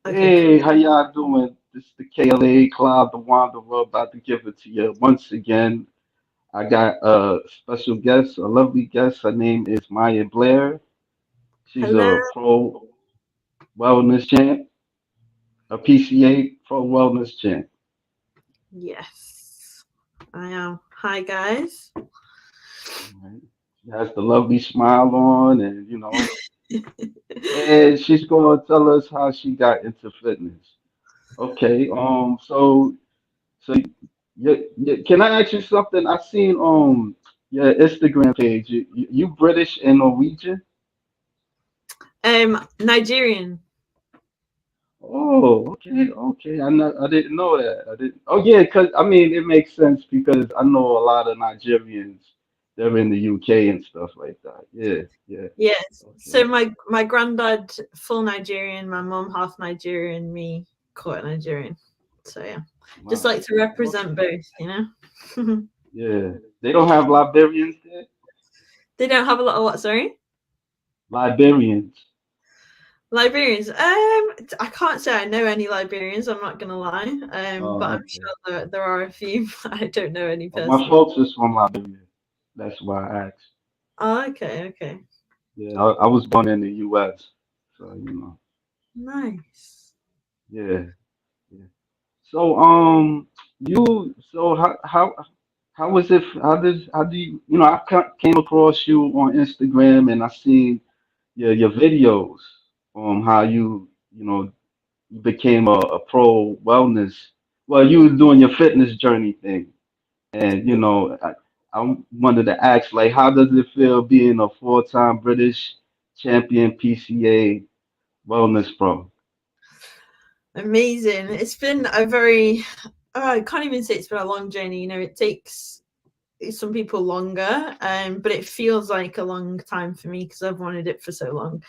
Okay, cool. Hey, how y'all doing? This is the KLA Cloud, the Wanderer, about to give it to you once again. I got a special guest, a lovely guest. Her name is Mia Blair. She's Hello. a pro wellness champ, a PCA pro wellness champ. Yes, I am. Hi, guys. Right? She has the lovely smile on, and she's going to tell us how she got into fitness. Okay, so can I ask you something? I seen your Instagram page. You British and Norwegian? Nigerian. Oh, okay, okay. I didn't know that. I didn't. Oh yeah, cause I mean it makes sense because I know a lot of Nigerians. They're in the UK and stuff like that. Yeah, yeah. Yes. So Okay. my granddad full Nigerian, my mum half Nigerian, me quarter Nigerian. So yeah, just Wow. like to represent Okay. both, Yeah. They don't have Liberians there. They don't have a lot of what? Sorry, Liberians. Liberians. I can't say I know any Liberians. I'm not gonna lie. But I'm Okay. sure there are a few. I don't know any My personally. folks is from Liberia. That's why I asked. Oh, okay, okay, Yeah, I was born in the U.S. So nice. yeah, yeah. So how was it? How do came across you on Instagram and I seen your videos on how you became a pro wellness. Well, you was doing your fitness journey thing, and I wanted to ask like, how does it feel being a four-time British champion PCA wellness pro? Amazing. It's been a very, I can't even say it's been a long journey. It takes some people longer, but it feels like a long time for me because I've wanted it for so long.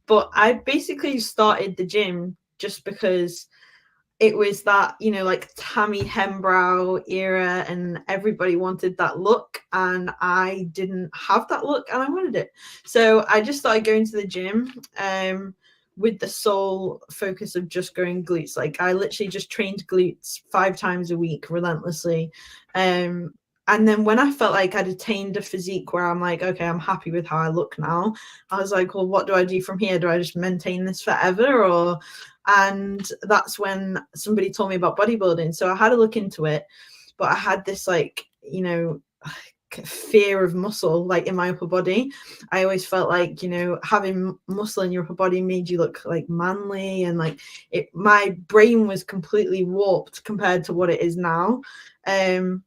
But I basically started the gym just because it was that, like Tammy Hembrow era and everybody wanted that look and I didn't have that look and I wanted it. So I just started going to the gym with the sole focus of just growing glutes. Like I literally just trained glutes 5 times a week relentlessly. And then when I felt like I'd attained a physique where I'm like, okay, I'm happy with how I look now, I was like, well, what do I do from here? Do I just maintain this forever? And that's when somebody told me about bodybuilding. So I had a look into it, but I had this like, fear of muscle like in my upper body. I always felt like, having muscle in your upper body made you look like manly and like my brain was completely warped compared to what it is now. Um,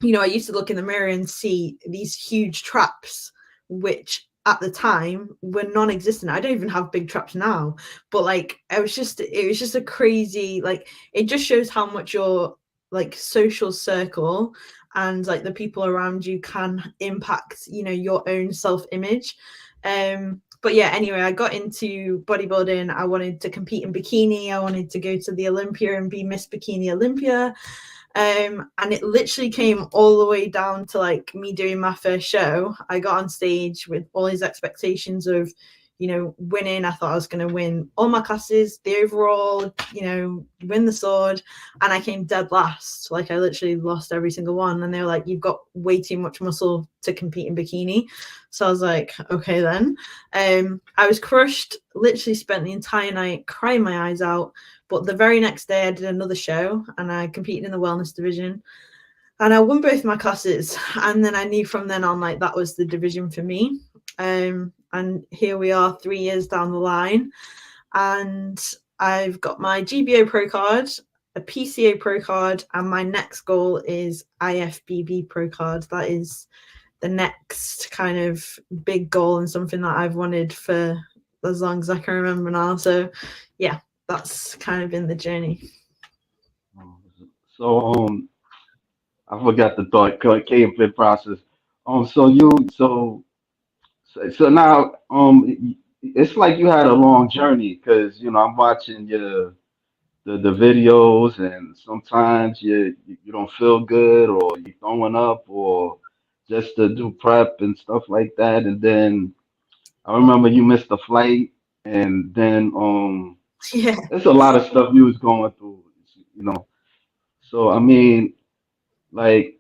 I used to look in the mirror and see these huge traps, which at the time were non-existent. I don't even have big traps now, but like it was just a crazy, like it just shows how much your like social circle and like the people around you can impact, your own self-image. But yeah, anyway, I got into bodybuilding. I wanted to compete in bikini. I wanted to go to the Olympia and be Miss Bikini Olympia. And it literally came all the way down to like me doing my first show. I got on stage with all these expectations of, winning. I thought I was going to win all my classes, the overall, win the sword. And I came dead last. Like I literally lost every single one. And they were like, you've got way too much muscle to compete in bikini. So I was like, okay then. I was crushed, literally spent the entire night crying my eyes out. But the very next day, I did another show and I competed in the wellness division and I won both my classes. And then I knew from then on, like, that was the division for me. And here we are 3 years down the line. And I've got my GBO Pro card, a PCA Pro card, and my next goal is IFBB Pro card. That is the next kind of big goal and something that I've wanted for as long as I can remember now. So, yeah, that's kind of been the journey. So I forgot the thought came in process. So so now it's like you had a long journey because I'm watching the videos and sometimes you don't feel good or you're throwing up or just to do prep and stuff like that and then I remember you missed a flight and then Yeah. There's a lot of stuff you was going through, you know. So I mean, like,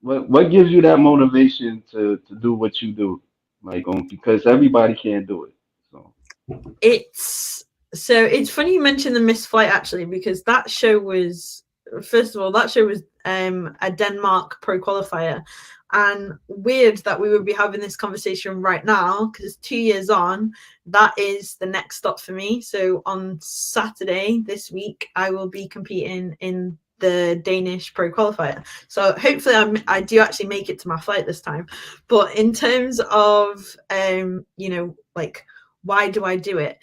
what gives you that motivation to do what you do? Like, because everybody can't do it. So It's it's funny you mentioned the missed flight actually, because that show was, first of all, that show was a Denmark pro qualifier, and weird that we would be having this conversation right now because 2 years on, that is the next stop for me. So on Saturday this week I will be competing in the Danish pro qualifier. So hopefully I do actually make it to my flight this time. But in terms of like, why do I do it?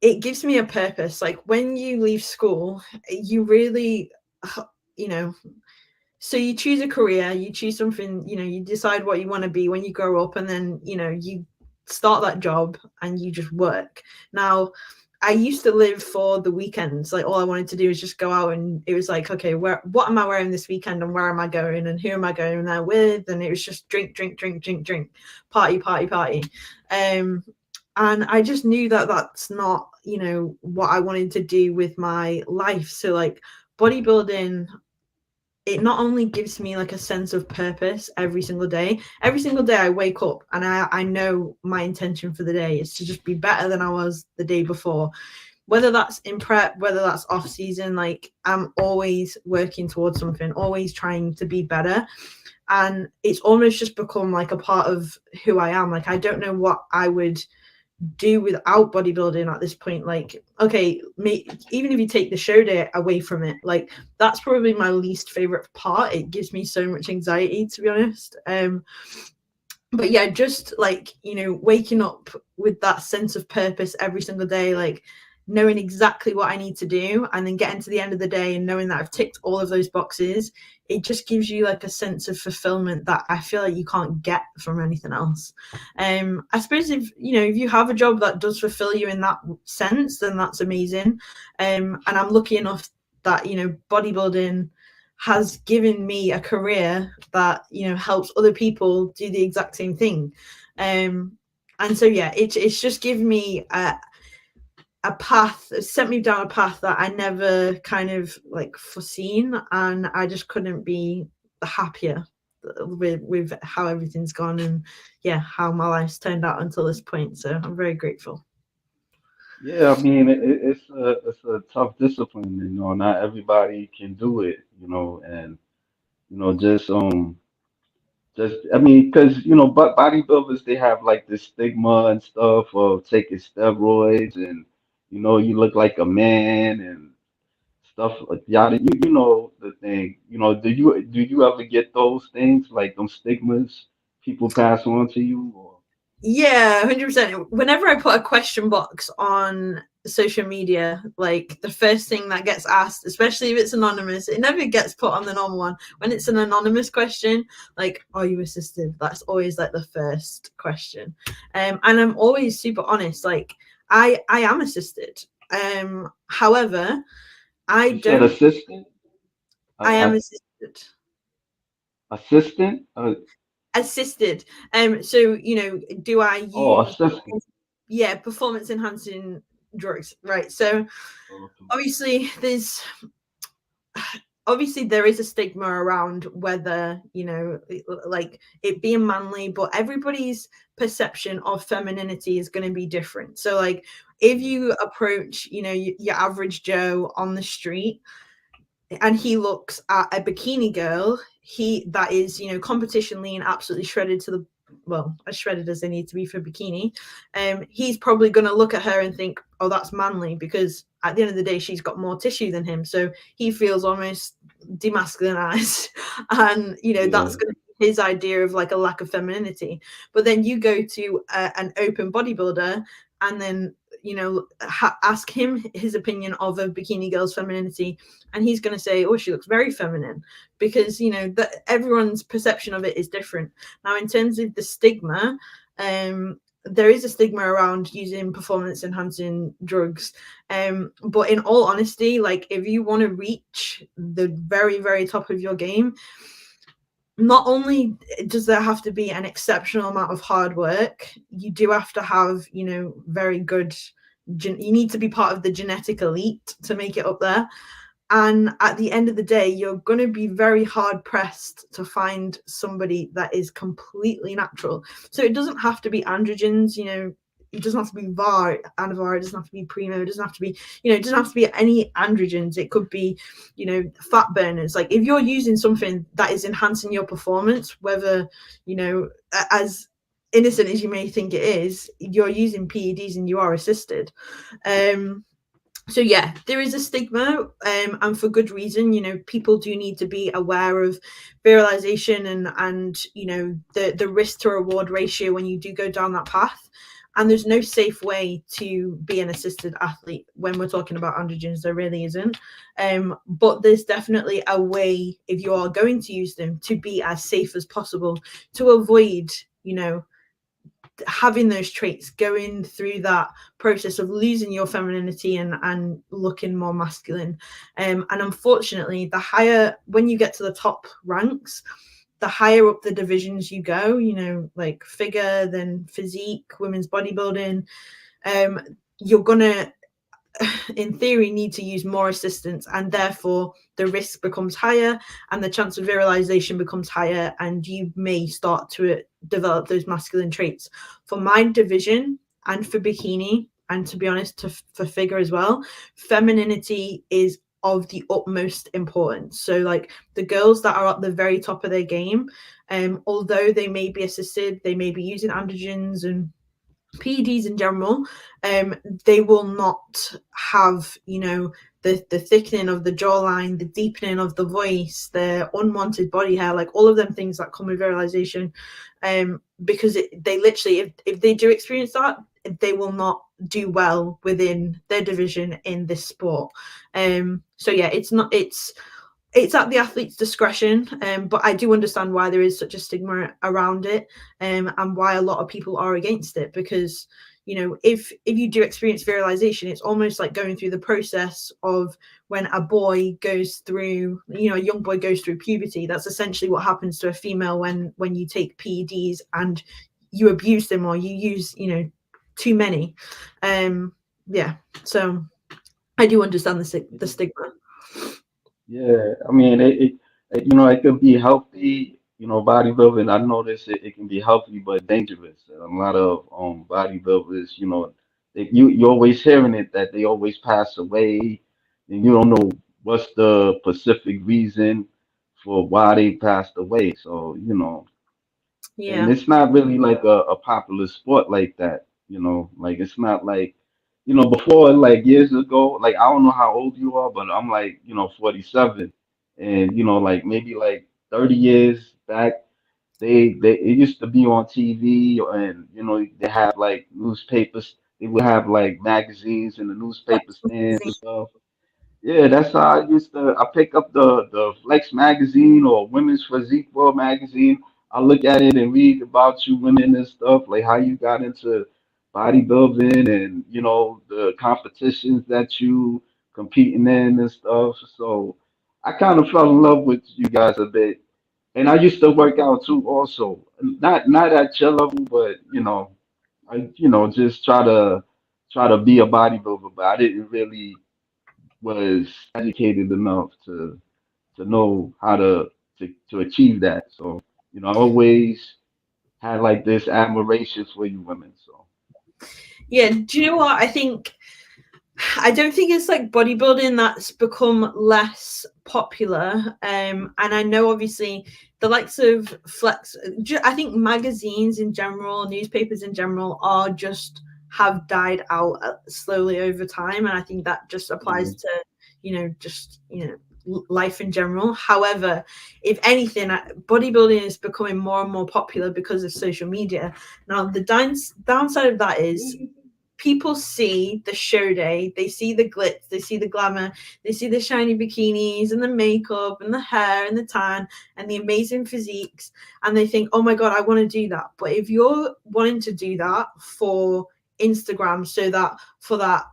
It gives me a purpose. Like when you leave school, you really, you know, so you choose a career, you choose something, you decide what you want to be when you grow up, and then, you start that job and you just work. Now, I used to live for the weekends. Like all I wanted to do was just go out, and it was like, okay, what am I wearing this weekend, and where am I going, and who am I going there with? And it was just drink, drink, drink, drink, drink, party, party, party. And I just knew that that's not, what I wanted to do with my life. So like bodybuilding, it not only gives me like a sense of purpose every single day. Every single day I wake up and I know my intention for the day is to just be better than I was the day before. Whether that's in prep, whether that's off season, like I'm always working towards something, always trying to be better. And it's almost just become like a part of who I am. Like I don't know what I would do without bodybuilding at this point. Like, okay, even if you take the show day away from it, like that's probably my least favorite part. It gives me so much anxiety, to be honest. But yeah, just like, waking up with that sense of purpose every single day, like knowing exactly what I need to do, and then getting to the end of the day and knowing that I've ticked all of those boxes, it just gives you like a sense of fulfillment that I feel like you can't get from anything else. I suppose if you have a job that does fulfill you in that sense, then that's amazing. And I'm lucky enough that bodybuilding has given me a career that helps other people do the exact same thing. And so yeah, it's just given me a path, sent me down a path that I never kind of like foreseen, and I just couldn't be happier with how everything's gone, and yeah, how my life's turned out until this point. So I'm very grateful. yeah, I mean, it's a tough discipline. You know, not everybody can do it. You know, and just I mean, because but bodybuilders, they have like this stigma and stuff of taking steroids, and you look like a man and stuff like yada. You know the thing. Do you ever get those things like them stigmas people pass on to you? Or Yeah, 100%. Whenever I put a question box on social media, like the first thing that gets asked, especially if it's anonymous, it never gets put on the normal one. When it's an anonymous question, like, are you assisted? That's always like the first question. And I'm always super honest. Like, I am assisted. However, I you said don't. assistant, I am uh, assisted. assistant, Assisted. So do I oh, use, assistant. yeah, performance enhancing drugs, right? So Okay. obviously there is a stigma around whether like it being manly, but everybody's perception of femininity is going to be different. So like if you approach your average Joe on the street and he looks at a bikini girl, that is competition lean, absolutely shredded to the, well, as shredded as they need to be for bikini, he's probably going to look at her and think, oh, that's manly, because at the end of the day she's got more tissue than him, so he feels almost demasculinized. And that's Yeah. going to be his idea of like a lack of femininity. But then you go to an open bodybuilder and then ask him his opinion of a bikini girl's femininity, and he's going to say, oh, she looks very feminine, because that everyone's perception of it is different. Now, in terms of the stigma, there is a stigma around using performance enhancing drugs, but in all honesty, like if you want to reach the very, very top of your game, not only does there have to be an exceptional amount of hard work, you do have to have very good you need to be part of the genetic elite to make it up there. And at the end of the day, you're going to be very hard pressed to find somebody that is completely natural. So it doesn't have to be androgens, it doesn't have to be VAR, Anavar, it doesn't have to be Primo, it doesn't have to be, it doesn't have to be any androgens. It could be, fat burners. Like if you're using something that is enhancing your performance, whether, as innocent as you may think it is, you're using PEDs and you are assisted. So yeah, there is a stigma, and for good reason. People do need to be aware of virilization and the risk to reward ratio when you do go down that path. And there's no safe way to be an assisted athlete when we're talking about androgens. There really isn't. But there's definitely a way, if you are going to use them, to be as safe as possible to avoid, having those traits, going through that process of losing your femininity and looking more masculine. And unfortunately, when you get to the top ranks, the higher up the divisions you go, like figure, then physique, women's bodybuilding, you're gonna, in theory, need to use more assistance, and therefore the risk becomes higher and the chance of virilization becomes higher, and you may start to develop those masculine traits. For my division and for bikini, and to be honest, for figure as well, femininity is of the utmost importance. So like the girls that are at the very top of their game, although they may be assisted, they may be using androgens and PEDs in general, they will not have, the thickening of the jawline, the deepening of the voice, the unwanted body hair, like all of them things that come with virilization, because they literally, if they do experience that, they will not do well within their division in this sport. So yeah, it's at the athlete's discretion, but I do understand why there is such a stigma around it, and why a lot of people are against it, because if you do experience virilization, it's almost like going through the process of when a boy goes through, a young boy goes through puberty. That's essentially what happens to a female when you take PEDs and you abuse them, or you use too many. Yeah, so I do understand the stigma. Yeah, I mean, it could be healthy, bodybuilding. I notice it can be healthy but dangerous. And a lot of bodybuilders, you always hearing it that they always pass away, and you don't know what's the specific reason for why they passed away. So, and Yeah. it's not really like a popular sport like that, like it's not like, before, like years ago, like I don't know how old you are, but I'm like, 47, and like maybe like 30 years back, they it used to be on TV, and they have like newspapers, they would have like magazines in the newspaper stands and stuff. Yeah, that's how I used to. I pick up the Flex magazine or Women's Physique World magazine. I look at it and read about you women and stuff, like how you got into bodybuilding and the competitions that you competing in and stuff. So I kind of fell in love with you guys a bit. And I used to work out too, also. Not at your level, but I just try to be a bodybuilder, but I didn't really was educated enough to know how to achieve that. So, I always had like this admiration for you women. So Yeah, do you know what? I don't think it's like bodybuilding that's become less popular. And I know obviously the likes of Flex, I think magazines in general, newspapers in general, are just have died out slowly over time. And I think that just yeah, applies to, life in general. However, if anything, bodybuilding is becoming more and more popular because of social media. Now, the downside of that is people see the show day, they see the glitz, they see the glamour, they see the shiny bikinis and the makeup and the hair and the tan and the amazing physiques, and they think, oh my god, I want to do that. But if you're wanting to do that for Instagram, so that for that,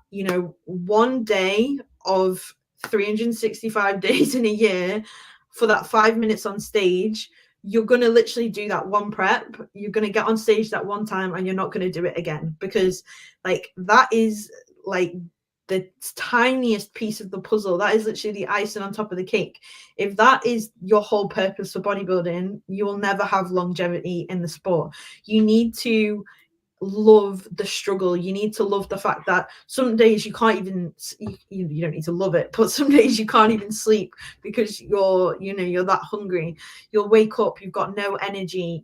one day of 365 days in a year, for that 5 minutes on stage, you're going to literally do that one prep, you're going to get on stage that one time, and you're not going to do it again, because like that is like the tiniest piece of the puzzle. That is literally the icing on top of the cake. If that is your whole purpose for bodybuilding, you will never have longevity in the sport. You need to love the struggle. You need to love the fact that some days you can't even, you don't need to love it, but some days you can't even sleep because you're that hungry. You'll wake up, you've got no energy,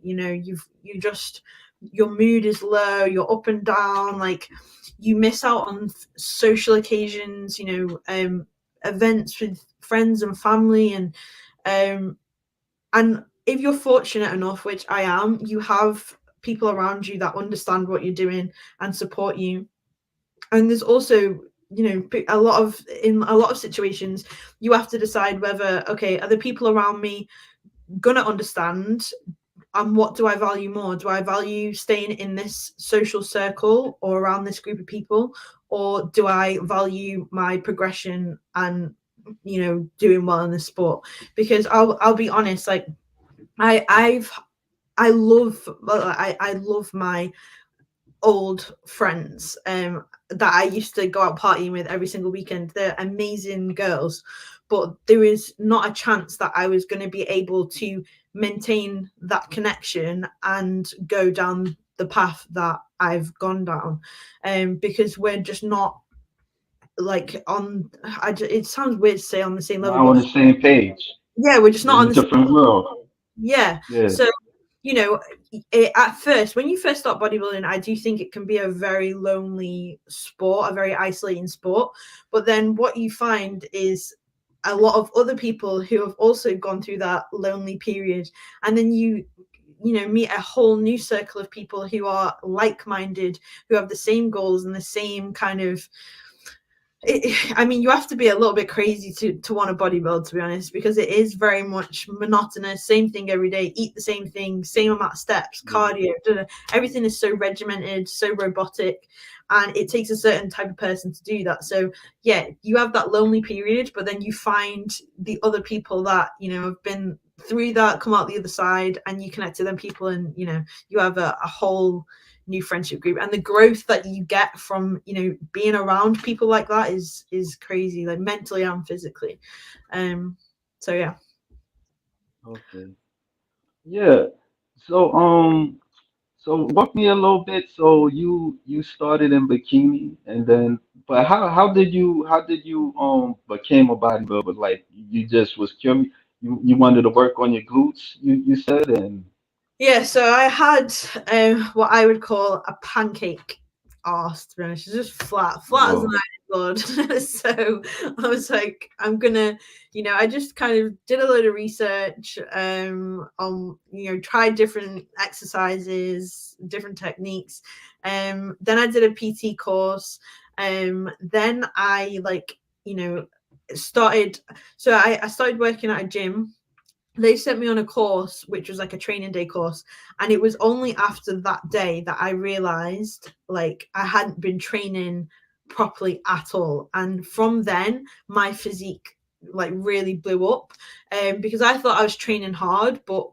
your mood is low, you're up and down, like you miss out on social occasions, events with friends and family, and if you're fortunate enough, which I am, you have people around you that understand what you're doing and support you. And there's also, in a lot of situations, you have to decide whether, okay, are the people around me gonna understand, and what do I value more? Do I value staying in this social circle or around this group of people, or do I value my progression and doing well in the sport? Because I'll be honest, like I love my old friends that I used to go out partying with every single weekend. They're amazing girls, but there is not a chance that I was going to be able to maintain that connection and go down the path that I've gone down, because we're just not like on. It sounds weird to say on the same level, Now but on the same page. yeah, we're just You're not in on a the same. different world. Yeah, Yeah. so at first, when you first start bodybuilding, I do think it can be a very lonely sport, a very isolating sport. But then what you find is a lot of other people who have also gone through that lonely period, and then you meet a whole new circle of people who are like-minded, who have the same goals and the same kind of I mean, you have to be a little bit crazy to want to bodybuild, to be honest, because it is very much monotonous, same thing every day, eat the same thing, same amount of steps, cardio, everything is so regimented, so robotic, and it takes a certain type of person to do that. So yeah, you have that lonely period, but then you find the other people that have been through that, come out the other side, and you connect to them people, and you have a whole new friendship group, and the growth that you get from being around people like that is crazy, like mentally and physically. So yeah. Okay. Yeah. So so walk me a little bit. So you started in bikini and then but how did you became a bodybuilder? Like you just was curious, you wanted to work on your glutes, you said, and Yeah, so I had what I would call a pancake arse, to be honest. It's just flat as an oh, iron board. So I was like, I'm gonna, I just kind of did a load of research, on, tried different exercises, different techniques. Then I did a PT course. Then I started. So I started working at a gym. They sent me on a course which was like a training day course, and it was only after that day that I realized like I hadn't been training properly at all, and from then my physique like really blew up, because I thought I was training hard, but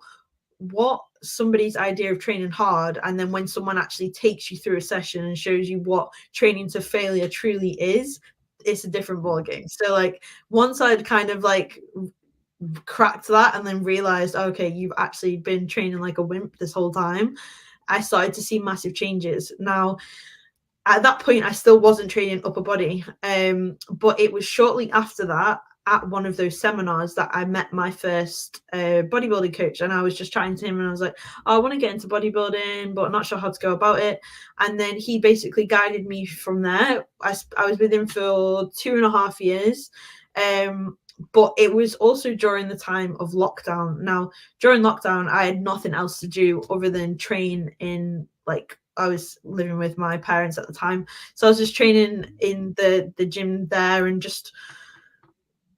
what somebody's idea of training hard, and then when someone actually takes you through a session and shows you what training to failure truly is, it's a different ball game. So like once I'd kind of like cracked that and then realized, okay, you've actually been training like a wimp this whole time, I started to see massive changes. Now at that point I still wasn't training upper body, but it was shortly after that, at one of those seminars, that I met my first bodybuilding coach, and I was just chatting to him and I was like, oh, I want to get into bodybuilding but not sure how to go about it. And then he basically guided me from there. I was with him for 2.5 years, but it was also during the time of lockdown. Now during lockdown I had nothing else to do other than train in, like, I was living with my parents at the time, so I was just training in the gym there, and just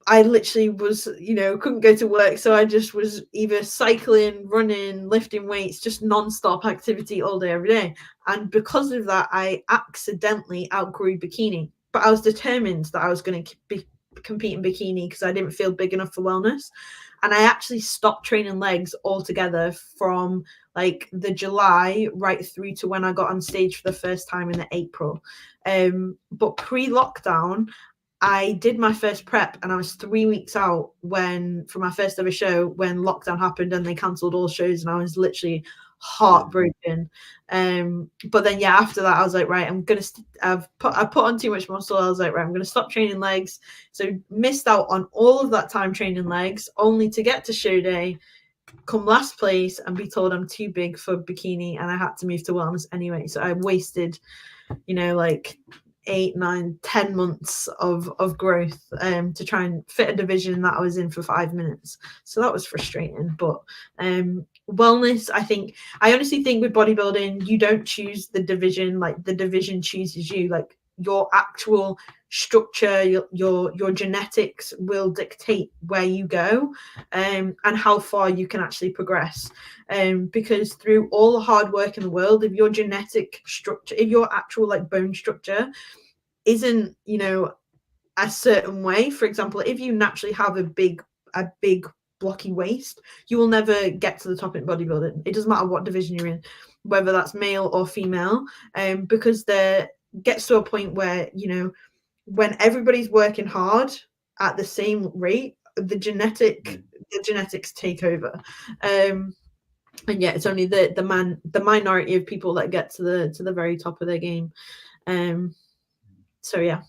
I literally was, couldn't go to work, so I just was either cycling, running, lifting weights, just non-stop activity all day every day. And because of that I accidentally outgrew bikini, but I was determined that I was going to be compete in bikini because I didn't feel big enough for wellness. And I actually stopped training legs altogether from like the July right through to when I got on stage for the first time in the April. But pre-lockdown, I did my first prep and I was 3 weeks out for my first ever show when lockdown happened and they cancelled all shows, and I was literally heartbroken. But then after that I was like, right, I'm gonna I put on too much muscle. I was like, right, I'm gonna stop training legs. So missed out on all of that time training legs, only to get to show day, come last place, and be told I'm too big for bikini, and I had to move to wellness anyway. So I wasted, like 8, 9, 10 months of growth to try and fit a division that I was in for 5 minutes. So that was frustrating. But wellness, I honestly think with bodybuilding, you don't choose the division, like the division chooses you. Like your actual structure, your genetics will dictate where you go and how far you can actually progress. Because through all the hard work in the world, if your genetic structure, if your actual like bone structure isn't, a certain way, for example, if you naturally have a big blocky waist, you will never get to the top in bodybuilding. It doesn't matter what division you're in, whether that's male or female, because there gets to a point where, when everybody's working hard at the same rate, the genetics take over. And it's only the minority of people that get to the very top of their game. So yeah.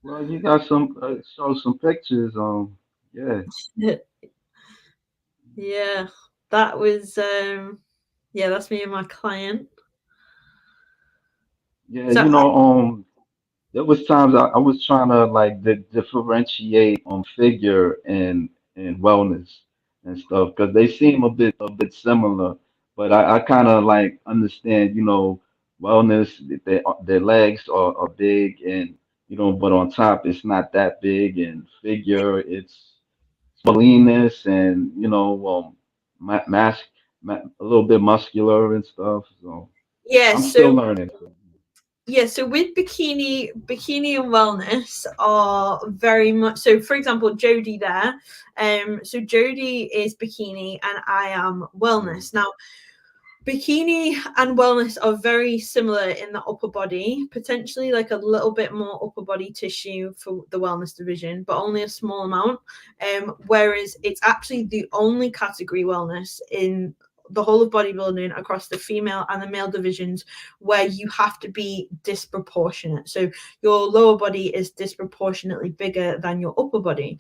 Well, you got some show some pictures. Yeah, Yeah, that was that's me and my client. yeah. So There was times I was trying to like differentiate figure and wellness and stuff because they seem a bit similar, but I kind of like understand, wellness, their legs are big, and but on top it's not that big, and figure it's leanness, and mass, a little bit muscular and stuff. So yeah, I'm still so learning. so with bikini and wellness are very much so. For example, Jodie there, so Jodie is bikini and I am wellness. Now bikini and wellness are very similar in the upper body, potentially like a little bit more upper body tissue for the wellness division, but only a small amount. Whereas it's actually the only category wellness in the whole of bodybuilding across the female and the male divisions where you have to be disproportionate. So your lower body is disproportionately bigger than your upper body.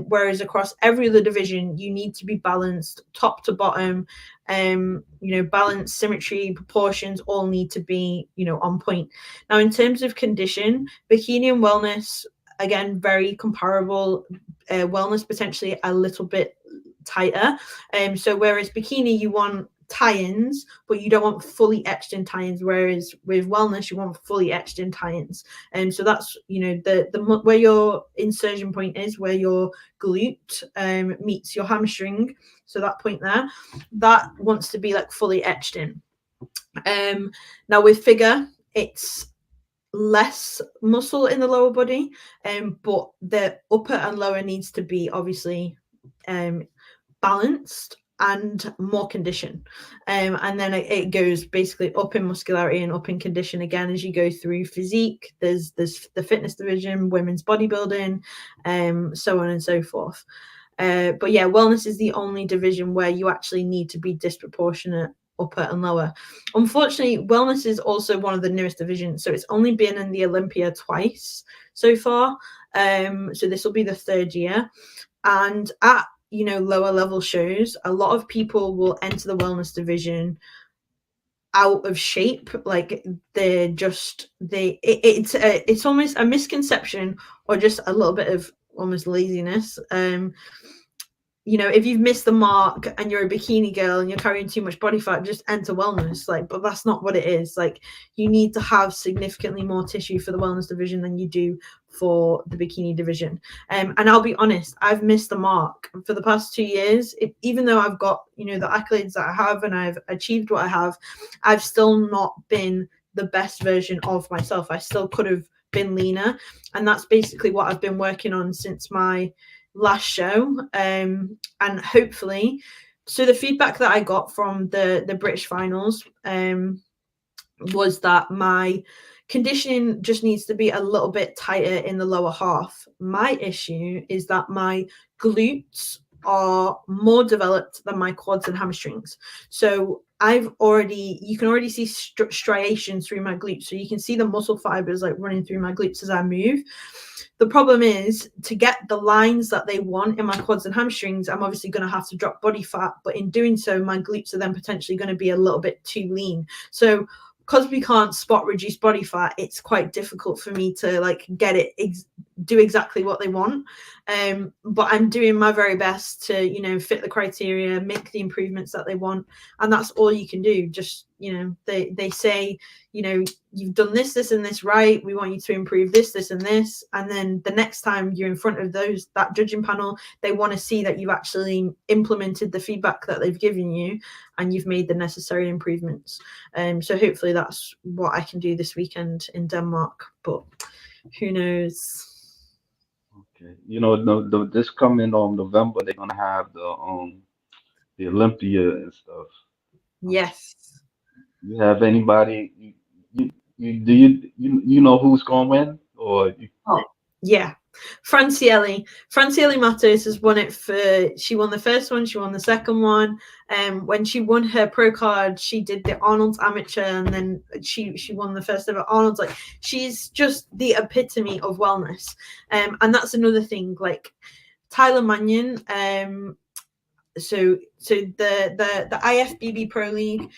Whereas across every other division, you need to be balanced top to bottom. Balance, symmetry, proportions all need to be, on point. Now, in terms of condition, bikini and wellness, again, very comparable. Wellness potentially a little bit tighter. So whereas bikini, you want tie-ins, but you don't want fully etched in tie-ins, whereas with wellness you want fully etched in tie-ins. And so that's the where your insertion point is, where your glute meets your hamstring. So that point there, that wants to be like fully etched in. Now with figure, it's less muscle in the lower body, but the upper and lower needs to be obviously balanced and more condition. And then it goes basically up in muscularity and up in condition again as you go through physique. There's the fitness division, women's bodybuilding, so on and so forth. But yeah, wellness is the only division where you actually need to be disproportionate upper and lower. Unfortunately, wellness is also one of the newest divisions, so it's only been in the Olympia twice so far. So this will be the third year, and at lower level shows, a lot of people will enter the wellness division out of shape, like it's almost a misconception or just a little bit of almost laziness. If you've missed the mark and you're a bikini girl and you're carrying too much body fat, just enter wellness. But that's not what it is. Like, you need to have significantly more tissue for the wellness division than you do for the bikini division. And I'll be honest, I've missed the mark for the past 2 years. Even though I've got, the accolades that I have and I've achieved what I have, I've still not been the best version of myself. I still could have been leaner. And that's basically what I've been working on since my last show, and hopefully So the feedback that I got from the British finals was that my conditioning just needs to be a little bit tighter in the lower half. My issue is that my glutes are more developed than my quads and hamstrings. So you can already see striations through my glutes. So you can see the muscle fibers like running through my glutes as I move. The problem is, to get the lines that they want in my quads and hamstrings, I'm obviously going to have to drop body fat. But in doing so, my glutes are then potentially going to be a little bit too lean. So because we can't spot reduce body fat, it's quite difficult for me to like get it do exactly what they want. But I'm doing my very best to, you know, fit the criteria, make the improvements that they want, and that's all you can do. Just, you know, they say, you know, you've done this and this right, we want you to improve this and this, and then the next time you're in front of that judging panel, they want to see that you've actually implemented the feedback that they've given you and you've made the necessary improvements. So hopefully that's what I can do this weekend in Denmark, but who knows. Okay. You know, this coming November, they're gonna have the Olympia and stuff. Um, Yes. you have anybody? You know who's gonna win, or you, Oh, yeah. Franciele Matos has won it she won the first one, she won the second one. When she won her pro card, she did the Arnold's amateur, and then she won the first ever Arnold's. Like, she's just the epitome of wellness. And that's another thing, like Tyler Mannion. So the IFBB Pro League.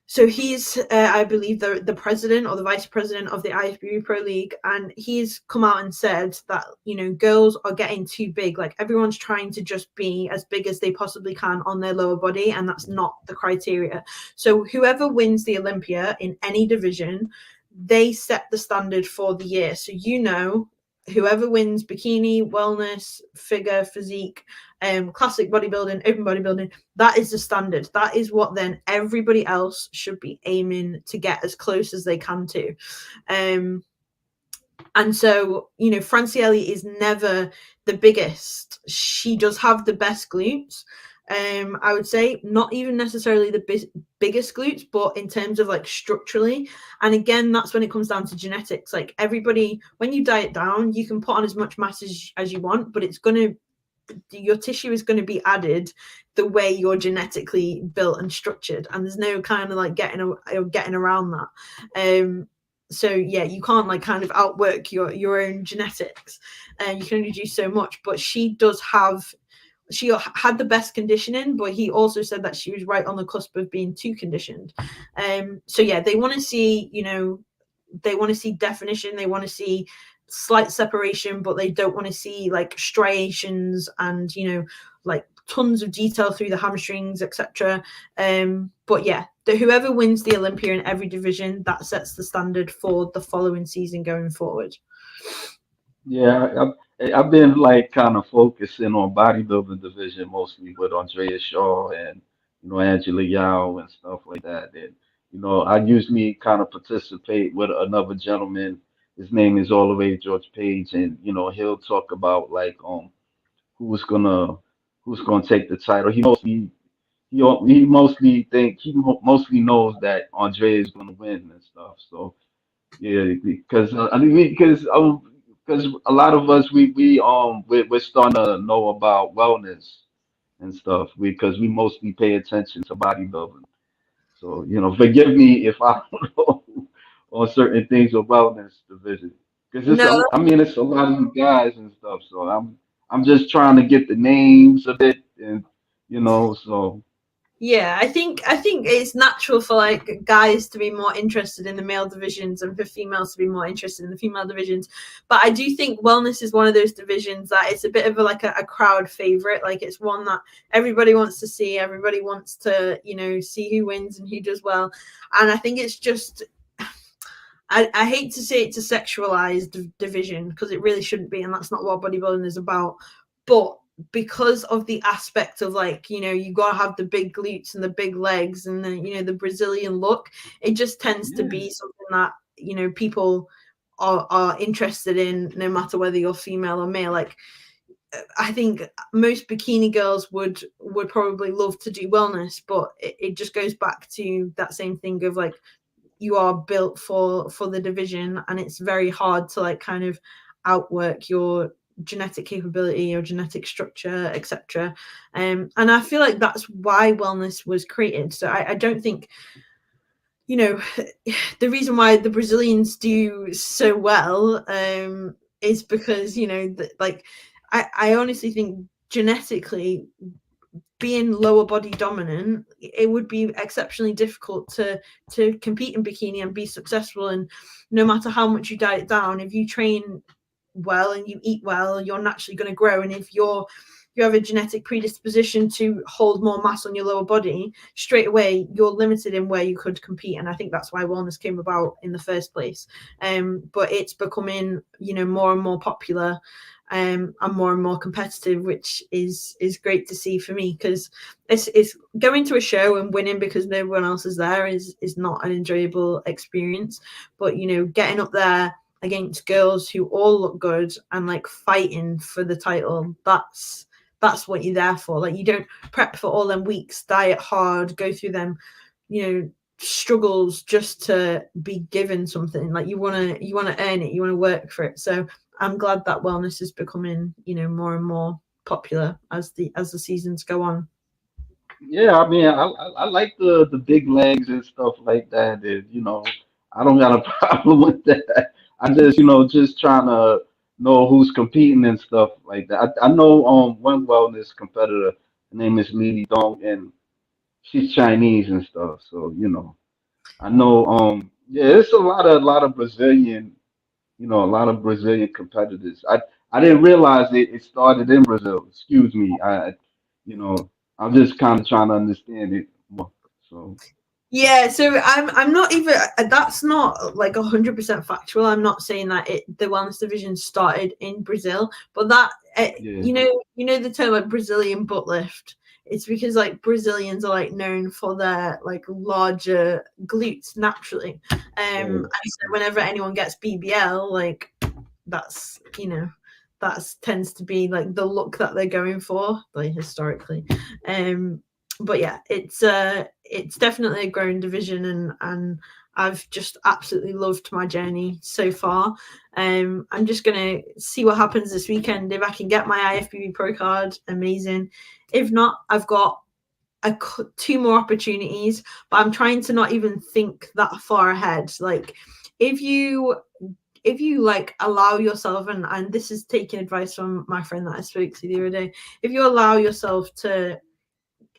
So he's, I believe, the president or the vice president of the IFBB Pro League, and he's come out and said that, you know, girls are getting too big. Like, everyone's trying to just be as big as they possibly can on their lower body, and that's not the criteria. So whoever wins the Olympia in any division, they set the standard for the year. So, you know, whoever wins bikini, wellness, figure, physique, classic bodybuilding, open bodybuilding, that is the standard. That is what then everybody else should be aiming to get as close as they can to. And so, you know, Franciele is never the biggest. She does have the best glutes. I would say not even necessarily the biggest glutes, but in terms of like structurally. And again, that's when it comes down to genetics. Like, everybody, when you diet down, you can put on as much mass as you want, but your tissue is going to be added the way you're genetically built and structured, and there's no kind of like getting around that. So yeah, you can't like kind of outwork your own genetics, and you can only do so much. But she had the best conditioning, but he also said that she was right on the cusp of being too conditioned. So yeah, they want to see, you know, they want to see definition, they want to see slight separation, but they don't want to see like striations and, you know, like tons of detail through the hamstrings, etc. But yeah, whoever wins the Olympia in every division, that sets the standard for the following season going forward. yeah, I've been like kind of focusing on bodybuilding division mostly with Andrea Shaw and Angela Yao and stuff like that. And I usually kind of participate with another gentleman. His name is all the way George Page, and he'll talk about like who's gonna who's gonna take the title. He mostly knows that Andrea is gonna win and stuff. So yeah, because because a lot of us we're starting to know about wellness and stuff because we mostly pay attention to bodybuilding. So forgive me if I don't know on certain things about this division because No, I mean it's a lot of you guys and stuff. So I'm just trying to get the names of it and so. yeah, I think it's natural for like guys to be more interested in the male divisions and for females to be more interested in the female divisions. But I do think wellness is one of those divisions that it's a bit of a crowd favorite. Like, it's one that everybody wants to see. Everybody wants to, see who wins and who does well. And I think it's just, I hate to say it's a sexualized division because it really shouldn't be, and that's not what bodybuilding is about. But because of the aspect of like, you gotta have the big glutes and the big legs and the Brazilian look, it just tends to Yeah. be something that people are interested in, no matter whether you're female or male. Like, I think most bikini girls would probably love to do wellness, but it just goes back to that same thing of like, you are built for the division, and it's very hard to like kind of outwork your genetic capability or genetic structure, etc. And I feel like that's why wellness was created. So I don't think, you know, the reason why the Brazilians do so well is because, you know, like I honestly think genetically, being lower body dominant, it would be exceptionally difficult to compete in bikini and be successful. And no matter how much you diet down, if you train well and you eat well, you're naturally going to grow. And if you have a genetic predisposition to hold more mass on your lower body, straight away you're limited in where you could compete. And I think that's why wellness came about in the first place. But it's becoming, you know, more and more popular, and more competitive, which is great to see for me, because it's going to a show and winning because no one else is there is not an enjoyable experience. But, you know, getting up there against girls who all look good and like fighting for the title, that's what you're there for. Like, you don't prep for all them weeks, diet hard, go through them, you know, struggles just to be given something. Like, you want to earn it, you want to work for it. So I'm glad that wellness is becoming, you know, more and more popular as the seasons go on. Yeah, I mean, I like the big legs and stuff like that. And, you know, I don't got a problem with that. I just, you know, just trying to know who's competing and stuff like that. I know one wellness competitor. Her name is Lily Dong, and she's Chinese and stuff. So, you know, I know yeah, it's a lot of Brazilian, you know, a lot of Brazilian competitors. I didn't realize it started in Brazil. Excuse me. You know, I'm just kind of trying to understand it more. So Yeah, so I'm not even, that's not like 100% factual. I'm not saying that the wellness division started in Brazil, but that yeah, you know the term like Brazilian butt lift. It's because like Brazilians are like known for their like larger glutes naturally, and yeah. so whenever anyone gets BBL, like that's, you know, that's tends to be like the look that they're going for, like historically. um but yeah, it's definitely a growing division, and I've just absolutely loved my journey so far. I'm just gonna see what happens this weekend. If I can get my IFBB pro card, amazing. If not, I've got two more opportunities, but I'm trying to not even think that far ahead. Like, if you like allow yourself, and this is taking advice from my friend that I spoke to the other day, if you allow yourself to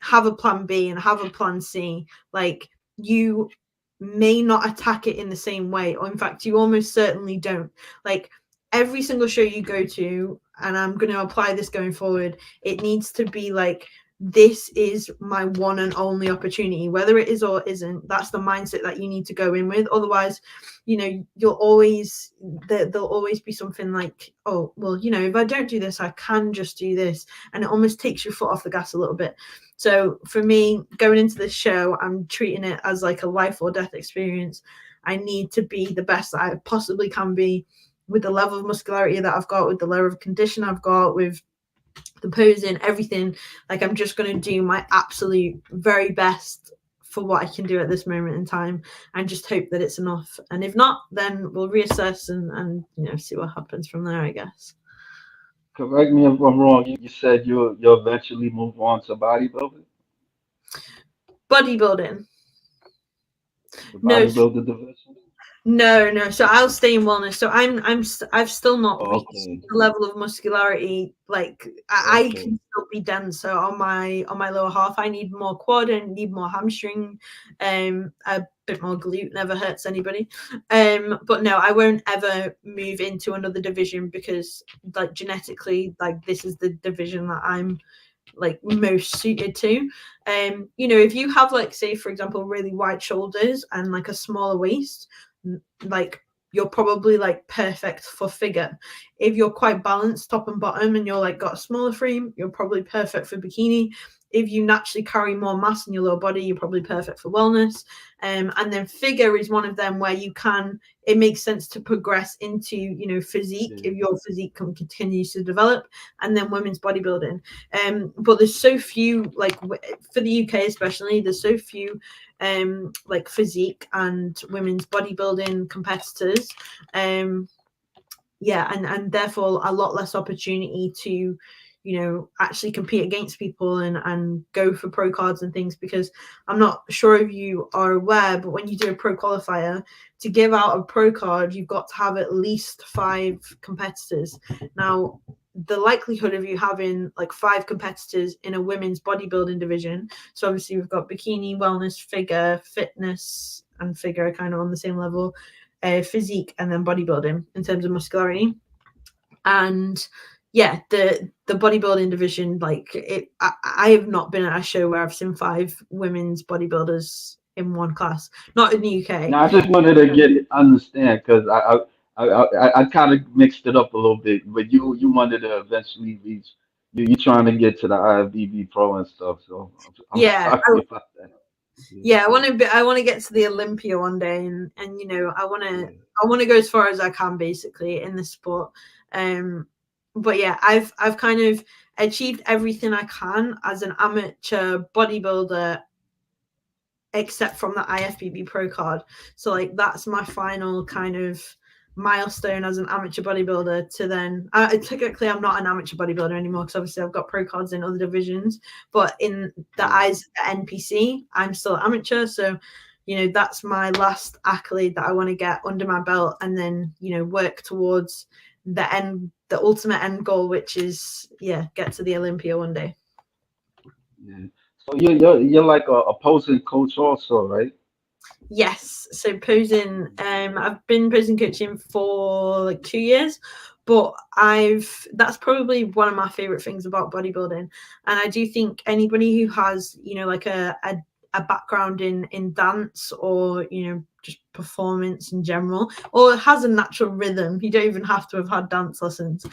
have a plan B and have a plan C, like, you may not attack it in the same way, or in fact you almost certainly don't. Like, every single show you go to, and I'm going to apply this going forward, it needs to be like, this is my one and only opportunity, whether it is or isn't. That's the mindset that you need to go in with. Otherwise, you know, there'll always be something like, oh well, you know, if I don't do this, I can just do this, and it almost takes your foot off the gas a little bit. So for me, going into this show, I'm treating it as like a life or death experience. I need to be the best that I possibly can be, with the level of muscularity that I've got, with the level of condition I've got, with the posing, everything. Like, I'm just going to do my absolute very best for what I can do at this moment in time, and just hope that it's enough. And if not, then we'll reassess and you know, see what happens from there, I guess. Correct me if I'm wrong. You said you'll eventually move on to bodybuilding, Bodybuilding. the No, bodybuilder division. no. So I'll stay in wellness. So I've still not Oh, reached okay, the level of muscularity. Like, I okay. can still be denser on my lower half. I need more quad and need more hamstring. A bit more glute never hurts anybody. But no, I won't ever move into another division, because like genetically, like, this is the division that I'm like most suited to. You know, if you have, like, say for example, really wide shoulders and like a smaller waist, like, you're probably like perfect for figure. If you're quite balanced top and bottom and you're like got a smaller frame, you're probably perfect for bikini. if you naturally carry more mass in your lower body, you're probably perfect for wellness. And then figure is one of them where it makes sense to progress into, physique Yeah. if your physique continues to develop, and then women's bodybuilding. But there's so few, like for the UK especially, there's so few like physique and women's bodybuilding competitors. And therefore a lot less opportunity to actually compete against people and go for pro cards and things, because I'm not sure if you are aware, but when you do a pro qualifier, to give out a pro card you've got to have at least 5 competitors. Now the likelihood of you having like 5 competitors in a women's bodybuilding division, so obviously we've got bikini, wellness, figure, fitness and figure kind of on the same level, physique, and then bodybuilding in terms of muscularity. And the bodybuilding division, like I have not been at a show where I've seen 5 women's bodybuilders in one class, not in the UK. Now I just wanted to understand because I kind of mixed it up a little bit, but you wanted to eventually reach you trying to get to the IFBB Pro and stuff. So I'm Yeah, sorry about that. Yeah, I want to get to the Olympia one day, and yeah, I want to go as far as I can basically in the sport. But yeah, I've kind of achieved everything I can as an amateur bodybuilder except from the IFBB Pro card. So like that's my final kind of milestone as an amateur bodybuilder. To then technically I'm not an amateur bodybuilder anymore, because obviously I've got pro cards in other divisions, but in the yeah. eyes of the NPC I'm still amateur. So that's my last accolade that I want to get under my belt, and then work towards the ultimate end goal, which is get to the Olympia one day. Yeah. So you're like a opposing coach also, right? Yes, so posing. I've been posing coaching for like 2 years, but that's probably one of my favorite things about bodybuilding. And I do think anybody who has like a background in dance, or just performance in general, or has a natural rhythm, you don't even have to have had dance lessons.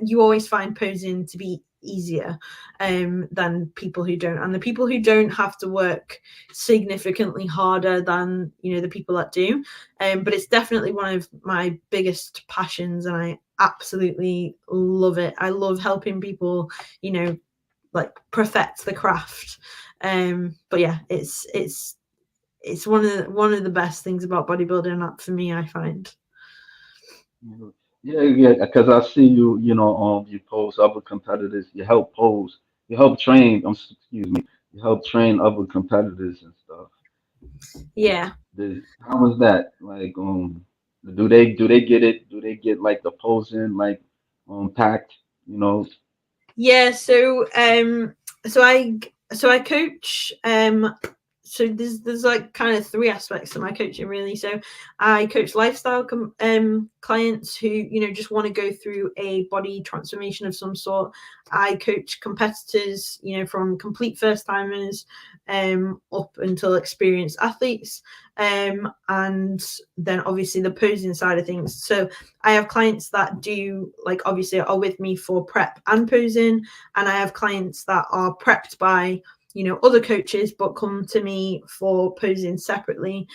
You always find posing to be easier than people who don't, and the people who don't have to work significantly harder than the people that do. But it's definitely one of my biggest passions, and I absolutely love it. I love helping people like perfect the craft. But yeah, it's one of the best things about bodybuilding for me, I find. Mhm. Yeah, yeah, because I see you, you pose other competitors, you help train, excuse me, you help train other competitors and stuff. Yeah. How was that? Like, do they get it? Do they get like the posing, like, packed, you know? Yeah, so I coach. So there's like kind of 3 aspects to my coaching really. So I coach lifestyle clients who just want to go through a body transformation of some sort. I coach competitors, from complete first timers up until experienced athletes, and then obviously the posing side of things. So I have clients that do, like, obviously are with me for prep and posing, and I have clients that are prepped by other coaches but come to me for posing separately.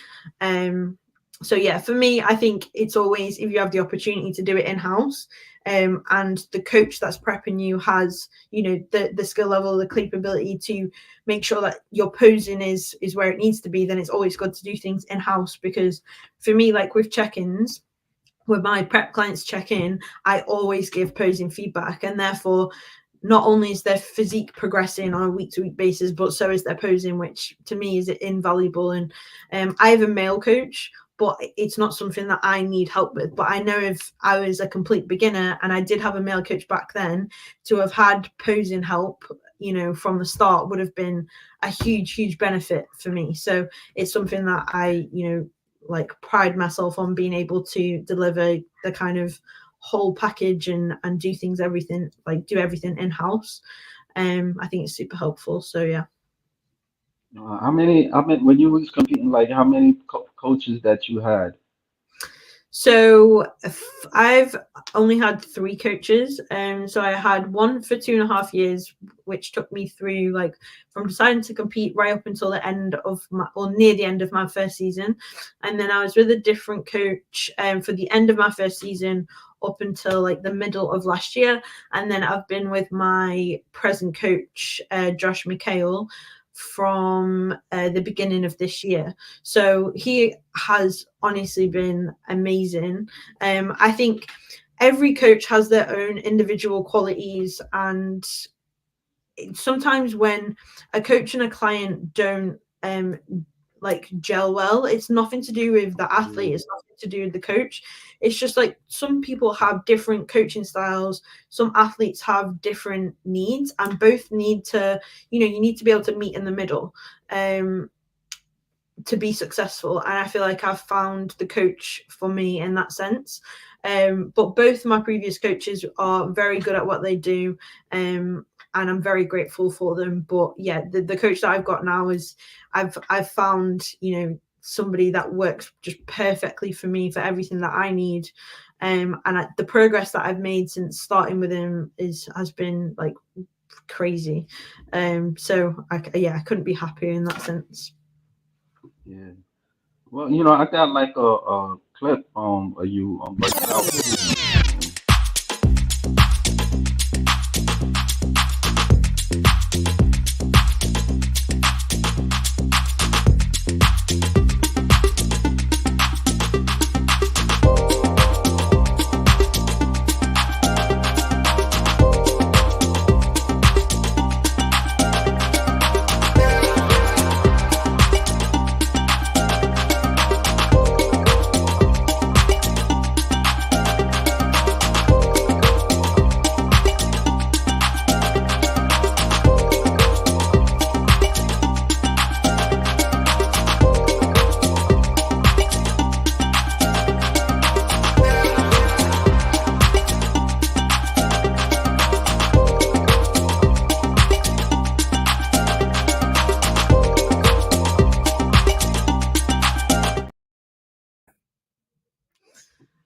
So yeah, for me, I think it's always, if you have the opportunity to do it in-house, and the coach that's prepping you has the skill level, the capability to make sure that your posing is where it needs to be, then it's always good to do things in-house. Because for me, like with check-ins, when my prep clients check in, I always give posing feedback, and therefore not only is their physique progressing on a week-to-week basis, but so is their posing, which to me is invaluable. And I have a male coach, but it's not something that I need help with. But I know if I was a complete beginner and I did have a male coach back then, to have had posing help from the start would have been a huge benefit for me. So it's something that I like pride myself on, being able to deliver the kind of whole package and do everything in-house. I think it's super helpful. So yeah. How many? I mean, when you was competing, like, how many coaches that you had? So I've only had 3 coaches. So I had one for 2.5 years, which took me through like from deciding to compete right up until the end of my, or near the end of my first season. And then I was with a different coach for the end of my first season up until like the middle of last year. And then I've been with my present coach, Josh McHale, from the beginning of this year. So he has honestly been amazing. I think every coach has their own individual qualities, and sometimes when a coach and a client don't like gel well, it's nothing to do with the athlete, it's nothing to do with the coach. It's just like some people have different coaching styles, some athletes have different needs, and both need to, you need to be able to meet in the middle to be successful. And I feel like I've found the coach for me in that sense. But both my previous coaches are very good at what they do, and I'm very grateful for them. But yeah, the coach that I've got now is I've found, somebody that works just perfectly for me for everything that I need. The progress that I've made since starting with him has been like crazy. So I couldn't be happier in that sense. Yeah. Well, I got like a clip of you working out with him.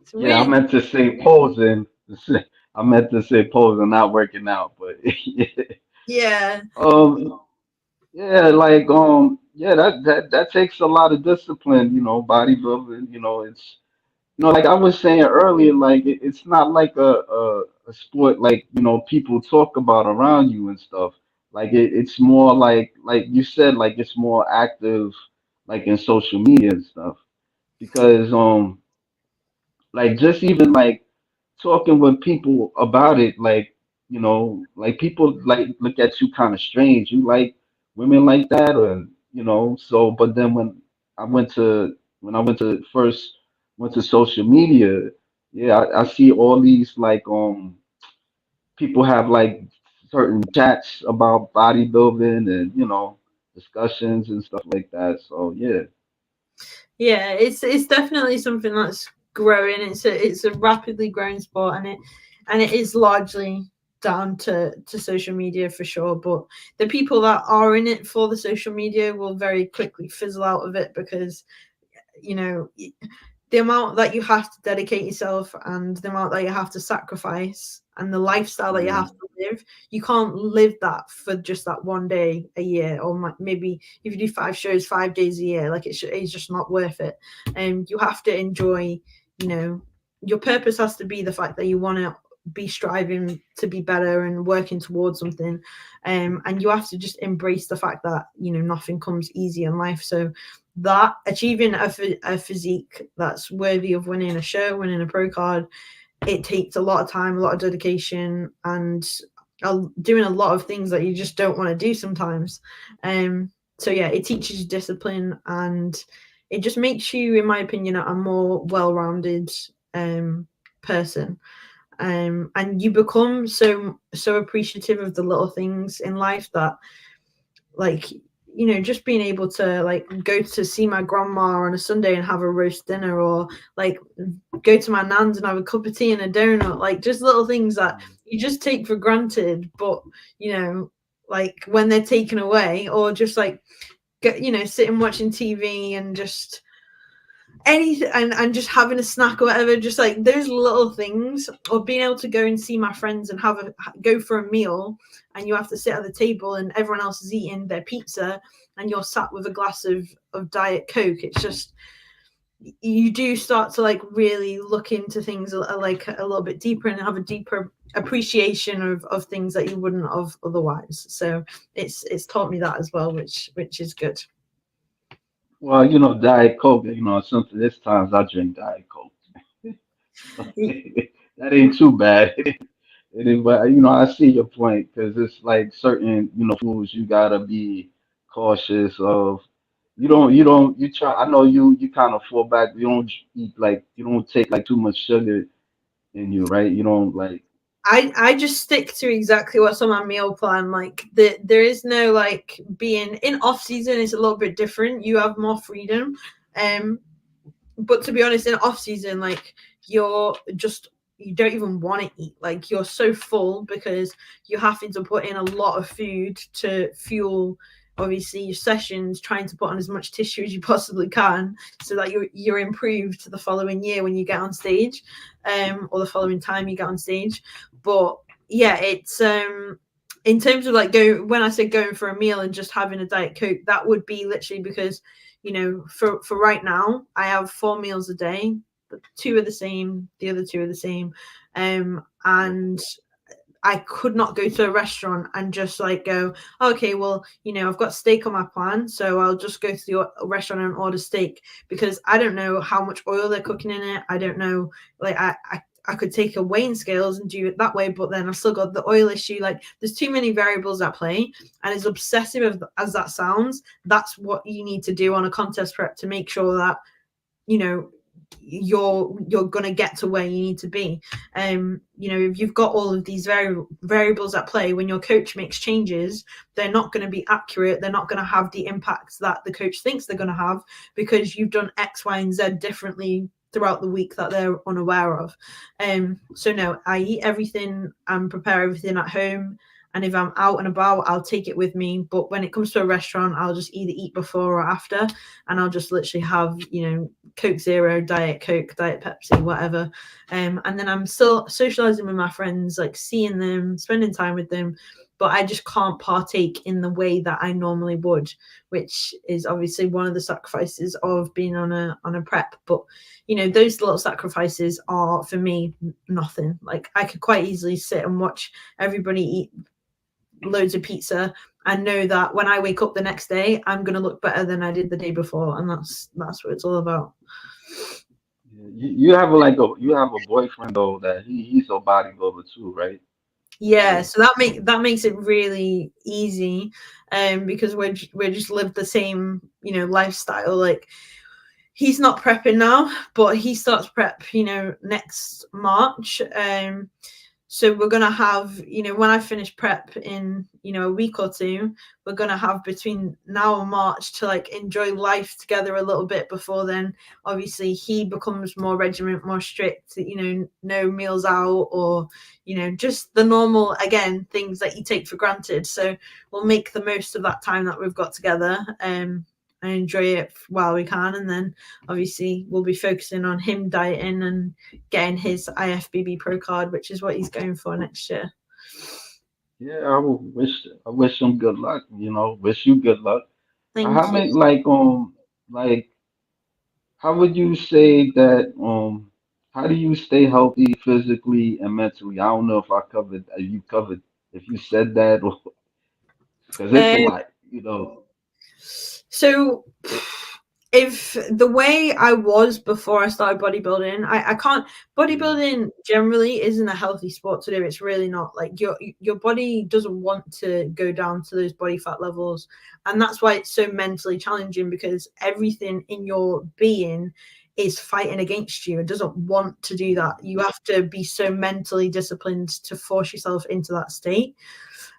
It's Yeah, I really, meant to say posing. I meant to say posing, not working out, but yeah. yeah. Um, yeah, like yeah, that takes a lot of discipline, bodybuilding, it's like I was saying earlier, like it's not like a sport like, people talk about around you and stuff. Like it's more like you said, like it's more active like in social media and stuff. Because like just even like talking with people about it, like, like people like look at you kind of strange. You like women like that, or so. But then when I went to first went to social media, yeah, I see all these like people have like certain chats about bodybuilding and discussions and stuff like that. So yeah, Yeah, it's definitely something that's growing. It's a rapidly growing sport, and it is largely down to social media for sure. But the people that are in it for the social media will very quickly fizzle out of it, because you know the amount that you have to dedicate yourself and the amount that you have to sacrifice and the lifestyle that you yeah, have to live, you can't live that for just that one day a year, or maybe if you do 5 shows 5 days a year, like it's just not worth it. And you have to enjoy, you know your purpose has to be the fact that you want to be striving to be better and working towards something. And you have to just embrace the fact that nothing comes easy in life. So that achieving a physique that's worthy of winning a show, winning a pro card, it takes a lot of time, a lot of dedication, and doing a lot of things that you just don't want to do sometimes. So yeah, it teaches you discipline, and it just makes you, in my opinion, a more well-rounded person. And you become so appreciative of the little things in life that, like, just being able to like go to see my grandma on a Sunday and have a roast dinner, or like go to my nan's and have a cup of tea and a donut, like just little things that you just take for granted. But like when they're taken away, or just like sitting watching TV and just anything, and just having a snack or whatever, just like those little things, or being able to go and see my friends and go for a meal, and you have to sit at the table and everyone else is eating their pizza and you're sat with a glass of Diet Coke. It's just, you do start to like really look into things like a little bit deeper and have a deeper appreciation of things that you wouldn't have otherwise. So it's taught me that as well, which is good. Well, Diet Coke, something this times I drink Diet Coke. That ain't too bad. It is, but I see your point because it's like certain, foods you gotta be cautious of. You try. I know you kind of fall back. You don't eat like you don't take like too much sugar in you, right? You don't like. I just stick to exactly what's on my meal plan. Like there is no like being in off season is a little bit different. You have more freedom. Um but to be honest, in off season, like you're just, you don't even want to eat. Like you're so full because you're having to put in a lot of food to fuel obviously your sessions, trying to put on as much tissue as you possibly can so that you're improved to the following year when you get on stage, or the following time you get on stage. But yeah, it's in terms of like when I say going for a meal and just having a Diet Coke, that would be literally because, for right now, I have 4 meals a day. But two are the same, the other two are the same. And I could not go to a restaurant and just like go, okay, well, I've got steak on my plan, so I'll just go to the restaurant and order steak, because I don't know how much oil they're cooking in it. I don't know, like I could take a weighing scales and do it that way, but then I've still got the oil issue. Like there's too many variables at play, and as obsessive as that sounds, that's what you need to do on a contest prep to make sure that you know you're gonna get to where you need to be. If you've got all of these variables at play, when your coach makes changes, they're not going to be accurate. They're not going to have the impacts that the coach thinks they're going to have, because you've done X, Y, and Z differently throughout the week that they're unaware of. So no, I eat everything and prepare everything at home. And if I'm out and about, I'll take it with me. But when it comes to a restaurant, I'll just either eat before or after, and I'll just literally have, Coke Zero, Diet Coke, Diet Pepsi, whatever. And then I'm still socializing with my friends, like seeing them, spending time with them. But I just can't partake in the way that I normally would, which is obviously one of the sacrifices of being on a prep. But those little sacrifices are for me nothing. Like I could quite easily sit and watch everybody eat loads of pizza and know that when I wake up the next day, I'm going to look better than I did the day before. And that's what it's all about. You have a boyfriend though that he's a bodybuilder too, right? Yeah, So so that makes it really easy, because we're just live the same lifestyle. Like he's not prepping now, but he starts prep next March. So we're gonna have, when I finish prep in, a week or two, we're gonna have between now and March to like enjoy life together a little bit before then. Obviously, he becomes more regiment, more strict. No meals out, or just the normal again things that you take for granted. So we'll make the most of that time that we've got together. And enjoy it while we can, and then obviously we'll be focusing on him dieting and getting his IFBB Pro card, which is what he's going for next year. yeah, I wish him good luck. Wish you good luck. How Thank you. many like how would you say that how do you stay healthy physically and mentally? I don't know if I covered if you said that or because it's a Um, lot. so if the way I was before I started bodybuilding, I can't. Mm, Bodybuilding generally isn't a healthy sport to do. It's really not. Like your body doesn't want to go down to those body fat levels, and that's why it's so mentally challenging, because everything in your being is fighting against you. It doesn't want to do that. You have to be so mentally disciplined to force yourself into that state.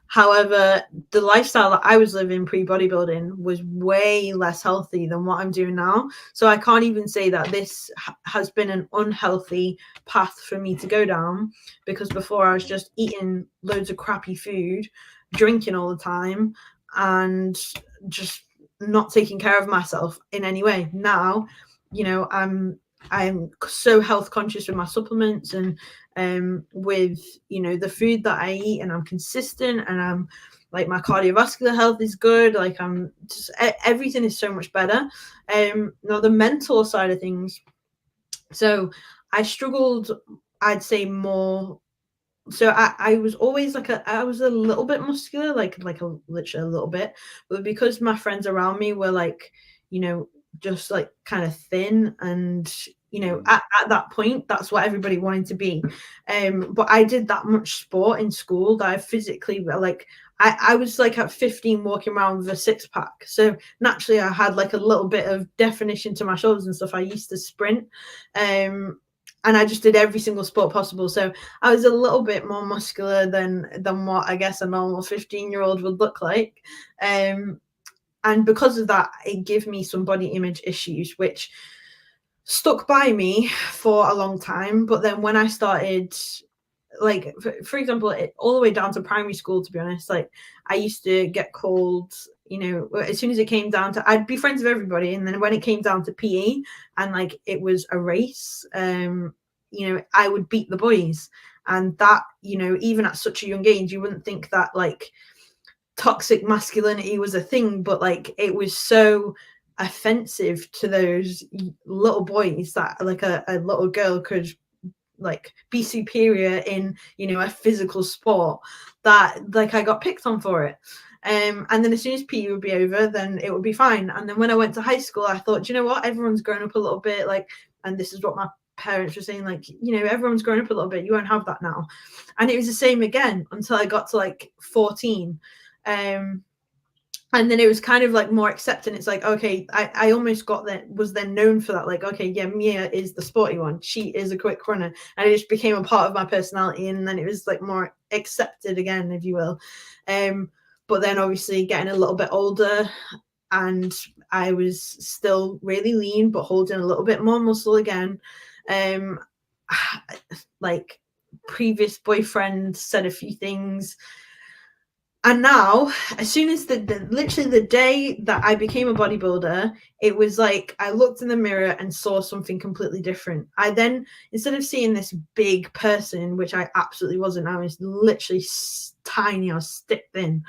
However, the lifestyle that I was living pre bodybuilding was way less healthy than what I'm doing now. So I can't even say that this has been an unhealthy path for me to go down, because before I was mm. just eating loads of crappy food, drinking all the time, and just not taking care of myself in any way. Now you know, I'm so health conscious with my supplements and with, you know, the food that I eat, and I'm consistent, and I'm like, my cardiovascular health is good. Like, I'm just everything is so much better. Now the mental side of things. So I struggled, I'd say more. So I was always like I was a little bit muscular, like a literally a little bit, but because my friends around me were like, you know, just like kind of thin, and you know, Mm. at that point, that's what everybody wanted to be. But I did that much sport in school that I physically, like, I was like at 15 walking around with a six pack. So naturally I had like a little bit of definition to my shoulders and stuff. I used to sprint. And I just did every single sport possible. So I was a little bit more muscular than what I guess a normal 15-year-old would look like. And because of that, it gave me some body image issues, which stuck by me for a long time. But then when I started, like, for example, all the way down to primary school, to be honest, like, I used to get called, you know, as soon as it came down to, I'd be friends with everybody, and then when it came down to PE and like it was a race, you know, I would beat the boys. And that, you know, even at such a young age, you wouldn't think that like toxic masculinity was a thing, but like it was so offensive to those little boys that like a little girl could like be superior in, you know, a physical sport, that like I got picked on for it. And then as soon as PE would be over, then it would be fine. And then when I went to high school, I thought, you know what, everyone's grown up a little bit, like, and this is what my parents were saying, like, you know, everyone's grown up a little bit, you won't have that now. And it was the same again until I got to like 14. And then it was kind of like more accepting. It's like, okay, I almost got that, was then known for that, like, okay, yeah, Mia is the sporty one, she is a quick runner, and it just became a part of my personality. And then it was like more accepted again, if you will. But then obviously getting a little bit older, and I was still really lean but holding a little bit more muscle again. um like, previous boyfriend said a few things. And now, as soon as literally the day that I became a bodybuilder, it was like I looked in the mirror and saw something completely different. I then, instead of seeing this big person, which I absolutely wasn't, I was literally tiny, I was stick thin,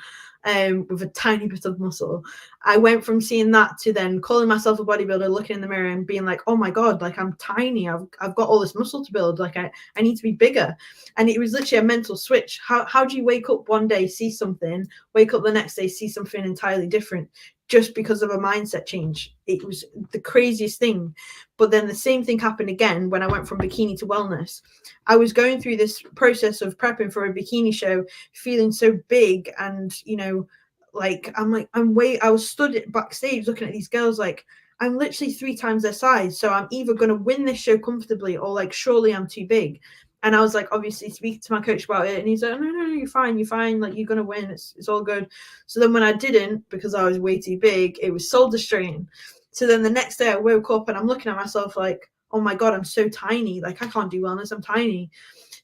with a tiny bit of muscle. I went from seeing that to then calling myself a bodybuilder, looking in the mirror and being like, oh my God, like, I'm tiny. I've got all this muscle to build. Like, I need to be bigger. And it was literally a mental switch. How do you wake up one day, see something, wake up the next day, see something entirely different, just because of a mindset change? It was the craziest thing. But then the same thing happened again when I went from bikini to wellness. I was going through this process of prepping for a bikini show, feeling so big, and, you know, like, I was stood backstage looking at these girls like, I'm literally 3 times their size, so I'm either going to win this show comfortably, or like, surely I'm too big. And I was like, obviously speaking to my coach about it, and he's like, no, you're fine, like, you're gonna win, it's all good. So then when I didn't, because I was way too big, it was soul destroying. So then the next day I woke up and I'm looking at myself like, oh my God, I'm so tiny, like, I can't do wellness, I'm tiny.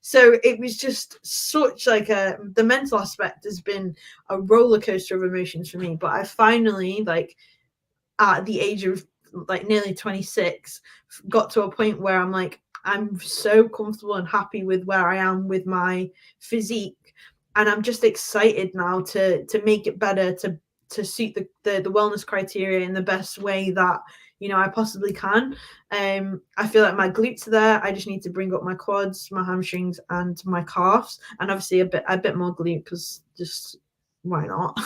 So it was just such like the mental aspect has been a roller coaster of emotions for me. But I finally, like, at the age of like nearly 26, got to a point where I'm like, I'm so comfortable and happy with where I am with my physique, and I'm just excited now to make it better, to suit the wellness criteria in the best way that, you know, I possibly can. I feel like my glutes are there. I just need to bring up my quads, my hamstrings, and my calves, and obviously a bit more glute, because just why not?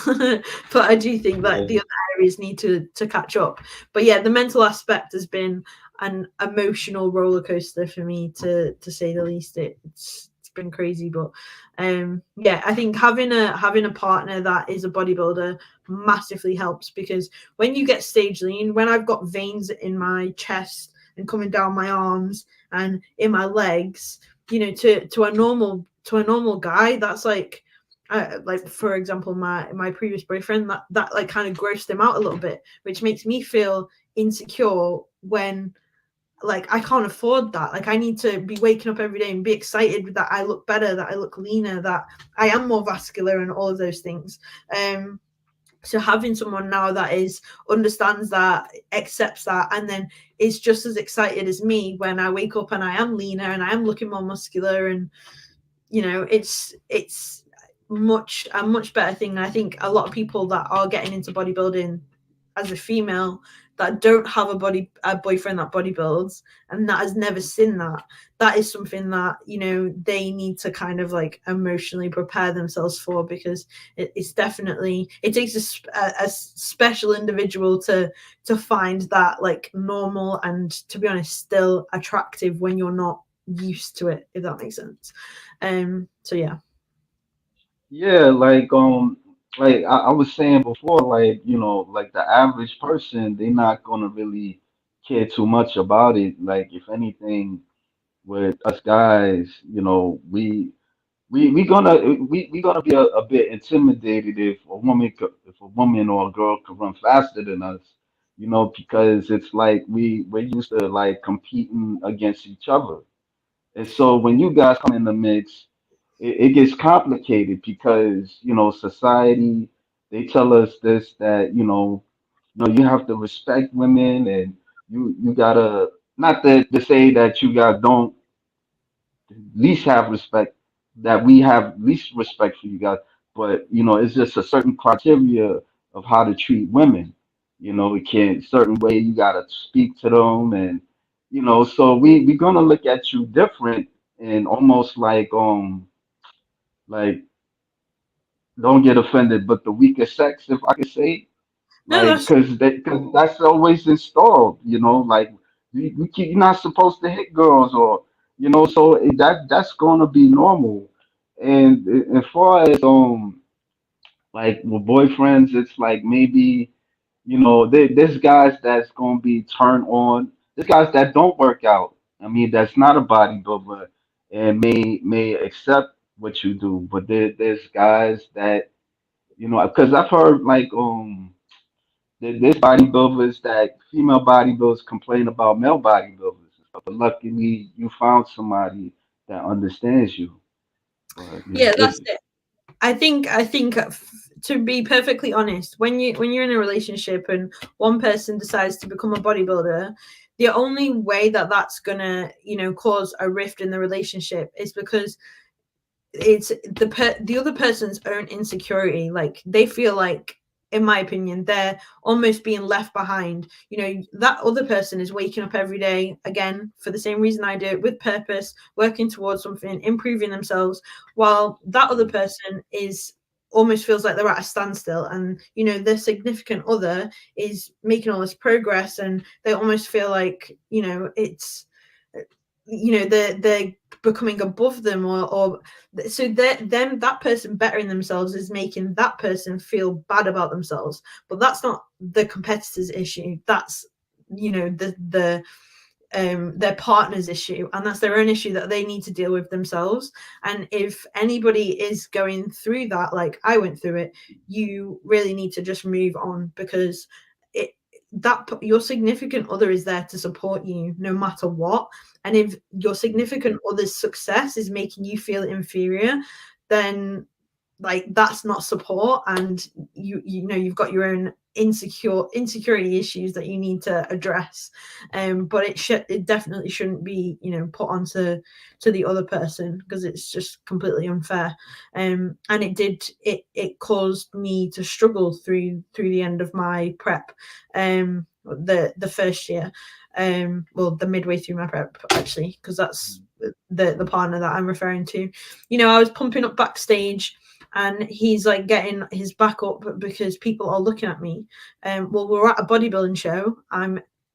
But I do think that the Yeah. other areas need to catch up. But yeah, the mental aspect has been an emotional roller coaster for me, to say the least. It's been crazy. But yeah, I think having a partner that is a bodybuilder massively helps, because when you get stage lean, when I've got veins in my chest and coming down my arms and in my legs, you know, to a normal guy, that's like, for example, my previous boyfriend, that like kind of grossed him out a little bit, which makes me feel insecure when, like, I can't afford that. Like, I need to be waking up every day and be excited that I look better, that I look leaner, that I am more vascular, and all of those things. So having someone now that is understands that, accepts that, and then is just as excited as me when I wake up and I am leaner and I am looking more muscular, and it's much better thing. And I think a lot of people that are getting into bodybuilding as a female that don't have a boyfriend that bodybuilds and that has never seen that is something that they need to kind of like emotionally prepare themselves for, because it's definitely, it takes a special individual to find that like normal and, to be honest, still attractive when you're not used to it, if that makes sense. So yeah. Yeah, like I was saying before, like, like the average person, they're not gonna really care too much about it. Like, if anything, with us guys, we gonna be a bit intimidated if if a woman or a girl could run faster than us, because it's like we're used to like competing against each other. And so when you guys come in the mix, it gets complicated because, society, they tell us this, that, you have to respect women, and you gotta, not to say that you guys don't least have respect, that we have least respect for you guys, but, it's just a certain criteria of how to treat women. It can't, certain way you gotta speak to them, and, so we gonna look at you different, and almost like, don't get offended, but the weaker sex, if I could say, No, like, cause that's always installed, like, you're not supposed to hit girls, or, so that's gonna be normal. And as far as like with boyfriends, it's like maybe, there's guys that's gonna be turned on. There's guys that don't work out. I mean, that's not a bodybuilder and may accept what you do, but there's guys that, because I've heard like there's bodybuilders that female bodybuilders complain about male bodybuilders and stuff. But luckily, you found somebody that understands you. But yeah, that's it. I think to be perfectly honest, when you're in a relationship and one person decides to become a bodybuilder, the only way that that's gonna cause a rift in the relationship is because it's the other person's own insecurity. Like, they feel like, in my opinion, they're almost being left behind. That other person is waking up every day again for the same reason I do, with purpose, working towards something, improving themselves, while that other person is almost feels like they're at a standstill, and their significant other is making all this progress, and they almost feel like it's they're becoming above them, or so that person bettering themselves is making that person feel bad about themselves. But that's not the competitor's issue. That's their partner's issue, and that's their own issue that they need to deal with themselves. And if anybody is going through that, like I went through it, you really need to just move on, because it that your significant other is there to support you no matter what. And if your significant other's success is making you feel inferior, then like that's not support, and you've got your own insecurity issues that you need to address. But it definitely shouldn't be put onto the other person, because it's just completely unfair. And it caused me to struggle through the end of my prep, the first year, well, the midway through my prep, actually, because that's the partner that I'm referring to. I was pumping up backstage, and he's like getting his back up because people are looking at me. Well, we're at a bodybuilding show.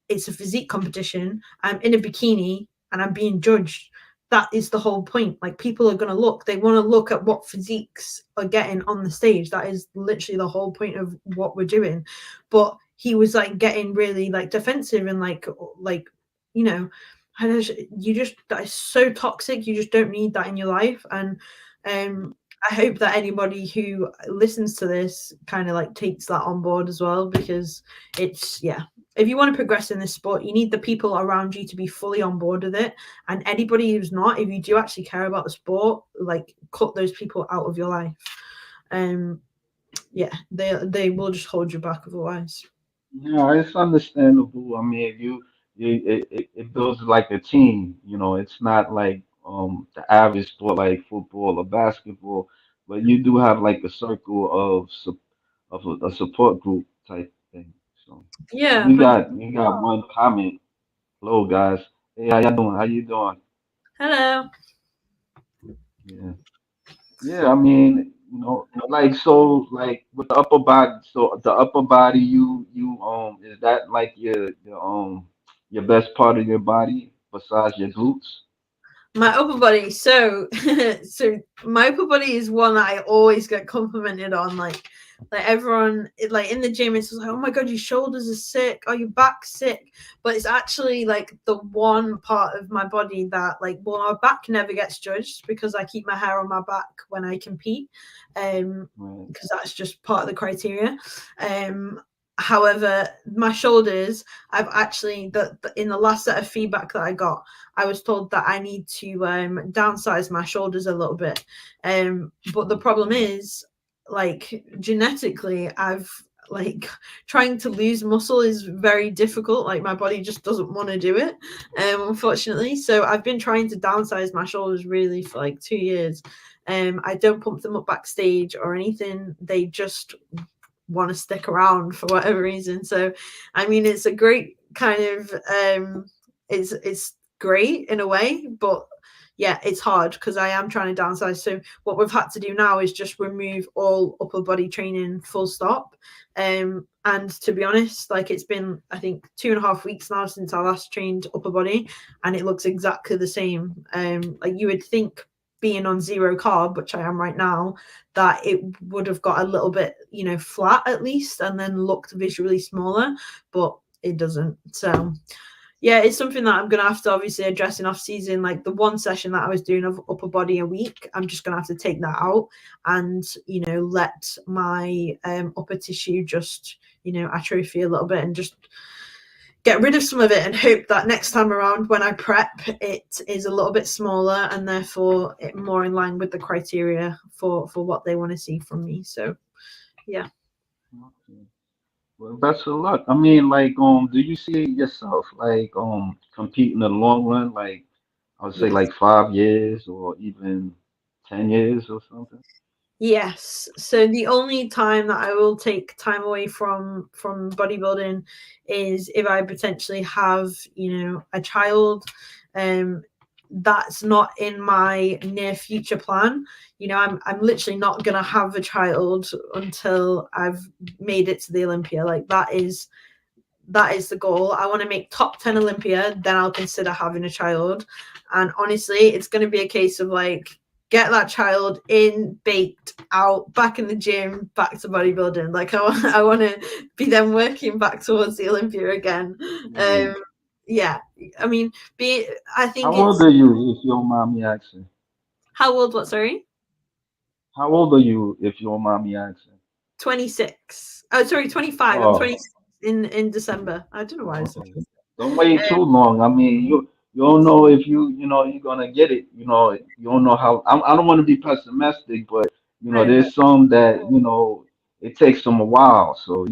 It's a physique competition. I'm in a bikini and I'm being judged. That is the whole point. Like, people are going to look. They want to look at what physiques are getting on the stage. That is literally the whole point of what we're doing. But he was like getting really like defensive, and like you know, that is so toxic. You just don't need that in your life. And I hope that anybody who listens to this kind of like takes that on board as well, because it's, yeah, if you want to progress in this sport, you need the people around you to be fully on board with it. And anybody who's not, if you do actually care about the sport, like, cut those people out of your life. Um Yeah, they will just hold you back otherwise. Yeah, it's understandable. I mean, it builds like a team. You know, it's not like the average sport like football or basketball, but you do have like a circle of a support group type thing. So, and Yeah, we 100. got one comment. Hello, guys. Hey, how y'all doing? How you doing? Hello. Yeah. Yeah, I mean, you know, like so, like with the upper body. So the upper body, you is that like your best part of your body besides your glutes? My upper body. So, so my upper body is one that I always get complimented on. Like everyone, like in the gym, it's just like, oh my god, your shoulders are sick, oh your back's sick. But it's actually like the one part of my body that, like, well, my back never gets judged because I keep my hair on my back when I compete, Right. because that's just part of the criteria. Um, However, my shoulders, I've actually in the last set of feedback that I got, I was told that I need to downsize my shoulders a little bit. But the problem is, like, genetically, I've like trying to lose muscle is very difficult. Like my body just doesn't want to do it, unfortunately. So I've been trying to downsize my shoulders really for like 2 years. I don't pump them up backstage or anything. They just want to stick around for whatever reason. So, I mean, it's a great kind of it's great in a way, but yeah, it's hard because I am trying to downsize. So what we've had to do now is just remove all upper body training, full stop. And to be honest, like it's been I think 2.5 weeks now since I last trained upper body, and it looks exactly the same. Like you would think being on zero carb, which I am right now, that it would have got a little bit, flat at least, and then looked visually smaller, but it doesn't. So yeah, it's something that I'm gonna have to obviously address in off season. Like the one session that I was doing of upper body a week, I'm just gonna have to take that out and let my upper tissue just atrophy a little bit and just get rid of some of it and hope that next time around when I prep it is a little bit smaller and therefore it more in line with the criteria for what they want to see from me. So yeah. Okay. Well, best of luck. I mean, like, do you see yourself like compete in the long run? Like, I would say Yes. like 5 years or even 10 years or something. Yes. So the only time that I will take time away from bodybuilding is if I potentially have, a child. Um that's not in my near future plan. I'm literally not gonna have a child until I've made it to the Olympia. Like that is the goal. I want to make top 10 Olympia, then I'll consider having a child. And honestly, it's going to be a case of like, get that child in, baked, out, back in the gym, back to bodybuilding. Like, I want to be then working back towards the Olympia again. Yeah. Um, yeah, I mean, I think How old it's are you, if you don't mind me asking? how old? What? Sorry, How old are you, if you don't mind me asking? 26. Oh, sorry, 25. I'm Oh, 26 in December. I don't know why. okay. Don't wait too long. I mean, you don't know if you're gonna get it. You don't know how. I don't want to be pessimistic, but I know. there's some that it takes them a while. So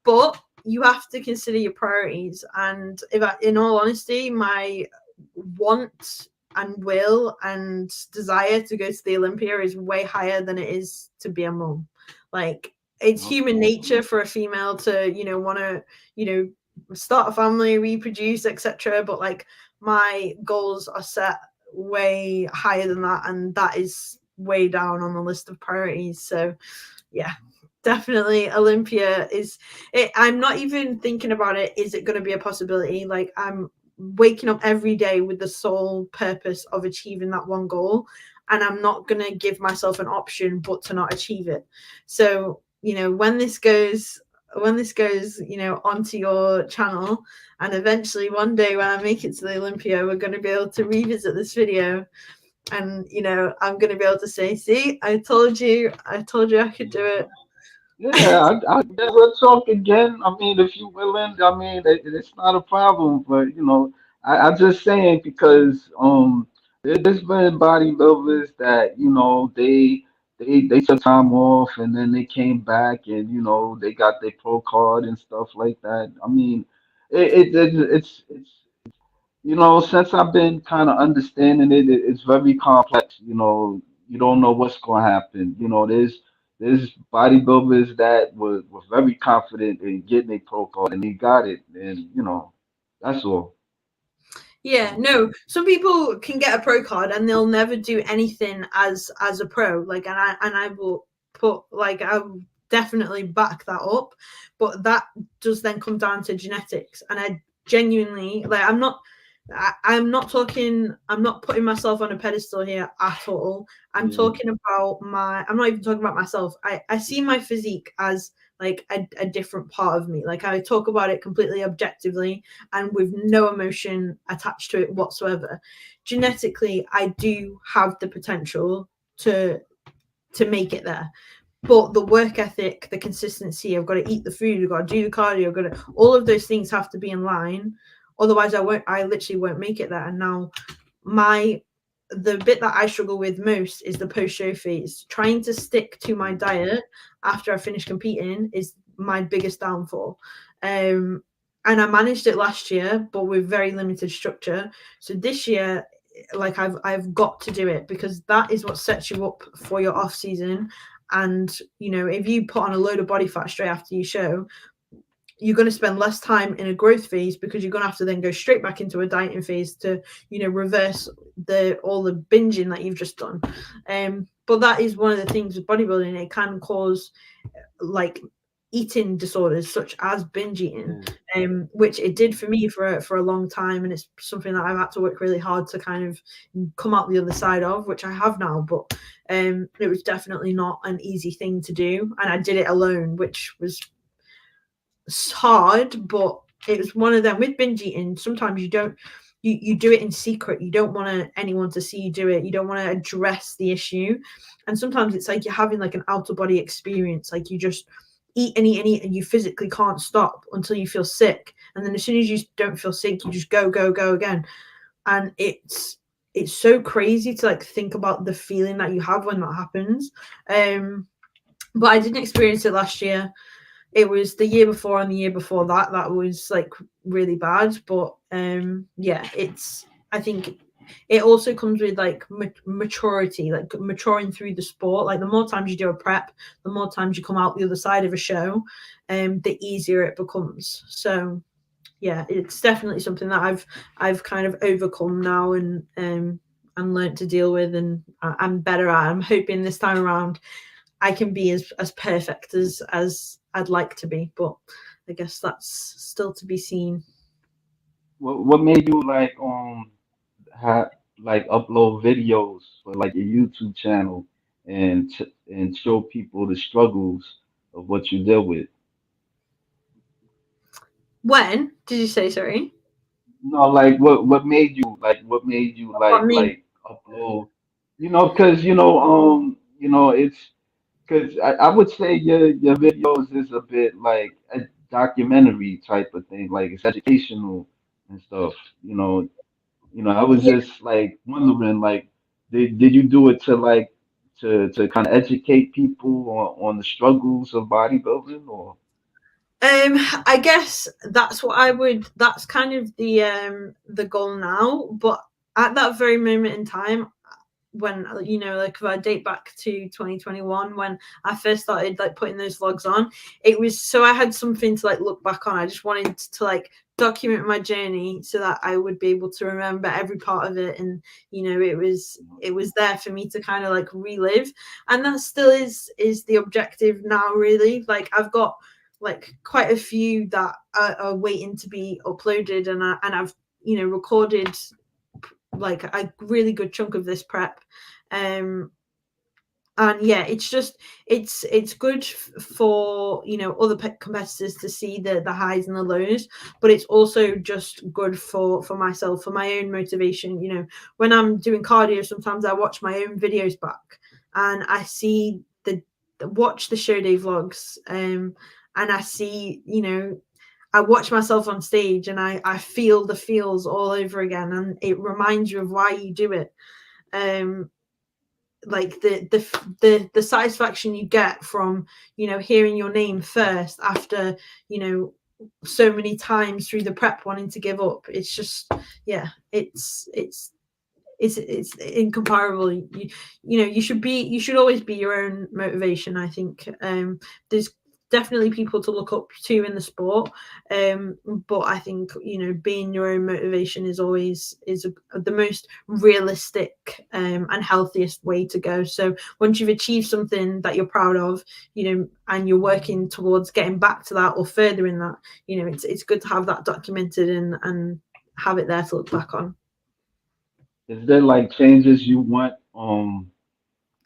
But you have to consider your priorities. And in all honesty, my want and will and desire to go to the Olympia is way higher than it is to be a mom. Like it's human okay, nature for a female to, want to, start a family, reproduce, etc. But like my goals are set way higher than that, and that is way down on the list of priorities. So yeah, definitely Olympia is it. I'm not even thinking about it. Is it going to be a possibility? Like I'm waking up every day with the sole purpose of achieving that one goal, and I'm not going to give myself an option but to not achieve it. So when this goes onto your channel, and eventually one day when I make it to the Olympia, we're going to be able to revisit this video, and I'm going to be able to say, see, I told you I could do it. yeah, yeah, we'll talk again. I mean, if you willing, I mean, it's not a problem. But I just saying because there's been bodybuilders that they they took time off and then they came back and they got their pro card and stuff like that. I mean, it's since I've been kind of understanding it's very complex. You don't know what's going to happen. There's bodybuilders that were very confident in getting a pro card and they got it, and that's all. Yeah, no. Some people can get a pro card and they'll never do anything as a pro. Like, and I will put like I will definitely back that up, but that does then come down to genetics. And I genuinely like I'm not talking. I'm not putting myself on a pedestal here at all. I'm Yeah, talking about my. I'm not even talking about myself. I see my physique as like a different part of me. Like I talk about it completely objectively and with no emotion attached to it whatsoever. Genetically, I do have the potential to make it there. But the work ethic, the consistency, I've got to eat the food, I've got to do the cardio, I've got to, all of those things have to be in line. Otherwise I literally won't make it there. And now the bit that I struggle with most is the post-show phase. Trying to stick to my diet after I finish competing is my biggest downfall. And I managed it last year, but with very limited structure. So this year, like I've got to do it because that is what sets you up for your off season. And if you put on a load of body fat straight after your show, you're going to spend less time in a growth phase because you're going to have to then go straight back into a dieting phase to reverse all the binging that you've just done. But that is one of the things with bodybuilding. It can cause like eating disorders such as binge eating, which it did for me for a long time, and it's something that I've had to work really hard to kind of come out the other side of, which I have now. But it was definitely not an easy thing to do, and I did it alone, which was hard. But it was one of them with binge eating. Sometimes you don't. You do it in secret. You don't want anyone to see you do it. You don't want to address the issue. And sometimes it's like you're having like an out of body experience. Like you just eat and eat and eat and you physically can't stop until you feel sick. And then as soon as you don't feel sick, you just go again. And it's so crazy to like think about the feeling that you have when that happens. But I didn't experience it last year. It was the year before and the year before that was like really bad. But yeah, I think it also comes with like maturity, like maturing through the sport. Like the more times you do a prep, the more times you come out the other side of a show, the easier it becomes. So yeah, it's definitely something that I've kind of overcome now and learned to deal with, and I'm better at. I'm hoping this time around I can be as perfect as I'd like to be, but I guess that's still to be seen. what made you have like upload videos for like your YouTube channel and show people the struggles of what you deal with? When did you say sorry? No, like what made you What me? like upload? Because it's because I would say your videos is a bit like a documentary type of thing, like it's educational and stuff. I was Yeah. just like wondering, like, did you do it to like to kind of educate people on the struggles of bodybuilding, or? I guess that's what I would. That's kind of the goal now. But at that very moment in time, when like if I date back to 2021 when I first started like putting those vlogs on, it was so I had something to like look back on. I just wanted to like document my journey so that I would be able to remember every part of it, and it was there for me to kind of like relive, and that still is the objective now, really. Like I've got like quite a few that are waiting to be uploaded, and I've recorded like a really good chunk of this prep. And yeah, it's just it's good for other competitors to see the highs and the lows, but it's also just good for myself, for my own motivation. When I'm doing cardio, sometimes I watch my own videos back and I see watch the show day vlogs, and I see I watch myself on stage and I feel the feels all over again, and it reminds you of why you do it. Um, like the satisfaction you get from, you know, hearing your name first after, you know, so many times through the prep wanting to give up. It's just, yeah, it's incomparable. You know, you should always be your own motivation, I think. There's definitely people to look up to in the sport, but I think, you know, being your own motivation is always the most realistic and healthiest way to go. So once you've achieved something that you're proud of, you know, and you're working towards getting back to that or furthering that, you know, it's good to have that documented and have it there to look back on. Is there like changes you want?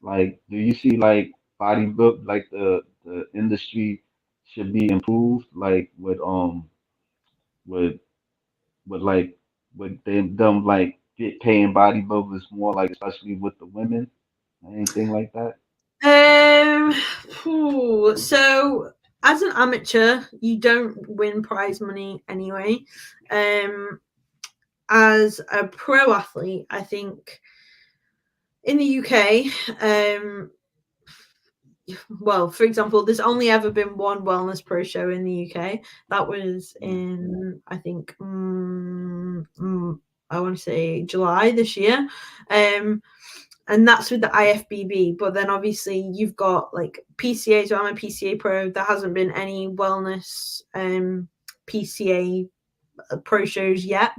Like, do you see like bodybuild like the industry should be improved? Like with with like with them like get paying bodybuilders more, like especially with the women, anything like that? Um, so as an amateur, you don't win prize money anyway. Um, as a pro athlete, I think in the UK, well, for example, there's only ever been one wellness pro show in the UK. That was Mm, in, I think, I want to say July this year. Um, and that's with the IFBB. But then obviously you've got like PCA. So I'm a PCA pro. There hasn't been any wellness PCA pro shows yet.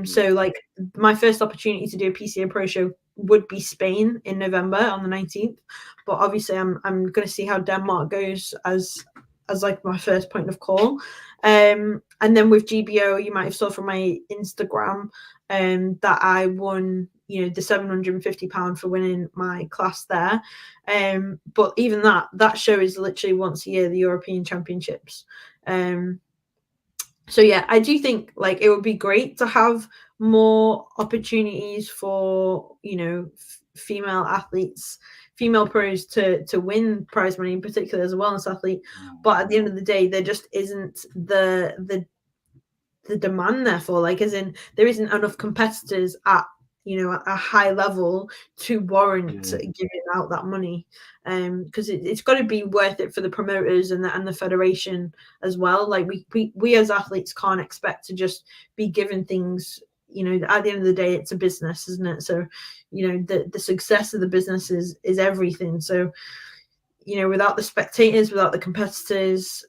mm, So like my first opportunity to do a PCA pro show would be Spain in November on the 19th. But obviously I'm going to see how Denmark goes as like my first point of call. And then with GBO, you might have saw from my Instagram that I won, you know, the £750 for winning my class there. But even that show is literally once a year, the European Championships. So yeah, I do think like it would be great to have more opportunities for, you know, female athletes, female pros to win prize money, in particular as a wellness athlete. mm. But at the end of the day, there just isn't the demand, therefore, like as in there isn't enough competitors at, you know, a high level to warrant Yeah, giving out that money, because it's got to be worth it for the promoters and the federation as well. Like we as athletes can't expect to just be given things, you know. At the end of the day, it's a business, isn't it? So, you know, the success of the business is everything. So, you know, without the spectators, without the competitors,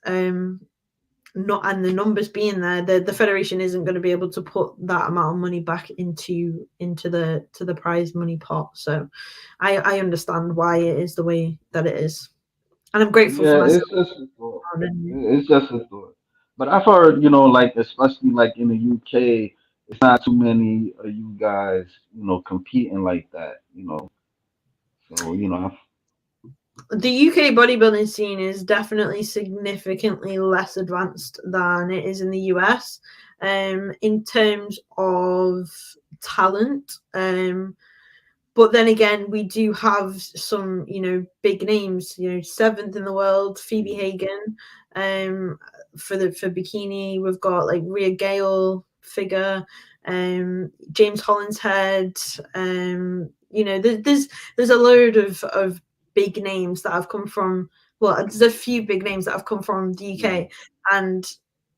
not and the numbers being there, the federation isn't going to be able to put that amount of money back into the prize money pot. So I understand why it is the way that it is, and I'm grateful for yeah, myself. it's just a thought. It's just a thought. But I've heard, you know, like especially like in the UK, it's not too many of you guys, you know, competing like that, you know. So, you know, The UK bodybuilding scene is definitely significantly less advanced than it is in the US, in terms of talent. But then again, we do have some, you know, big names. You know, seventh in the world, Phoebe Hagen. Um, for bikini, we've got like Rhea Gale figure, James Hollinshead. You know, there's a load of big names that have come from. Well, there's a few big names that have come from the yeah, UK, and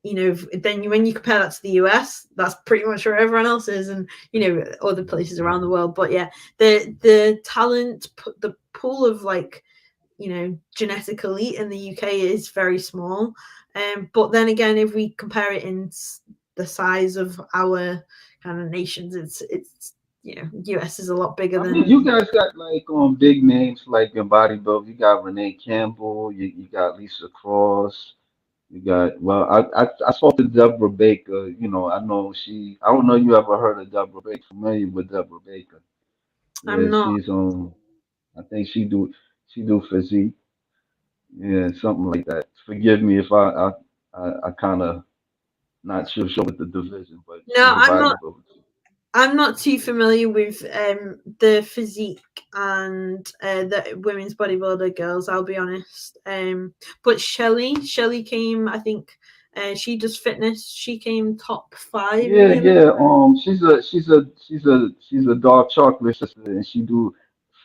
you know, then when you compare that to the US, that's pretty much where everyone else is, and you know, other places around the world. But yeah, the talent, the pool of like, you know, genetic elite in the UK is very small. But then again, if we compare it in the size of our kind of nations, it's you know, US is a lot bigger I mean, you than. guys got like big names like in bodybuilding. You got Renee Campbell, you got Lisa Cross, you got well, I spoke to Deborah Baker. You know, I know she. I don't know you ever heard of Deborah Baker. Familiar with Deborah Baker? I'm Yeah, not. she's I think she do physique. Yeah, something like that. Forgive me if I kind of not sure with the division, but No, she's a I'm not. bodybuilder too. I'm not too familiar with the physique and the women's bodybuilder girls. I'll be honest. But Shelley came. I think she does fitness. She came top 5 in Yeah, the Olympics. yeah. She's a dark chocolate sister, and she do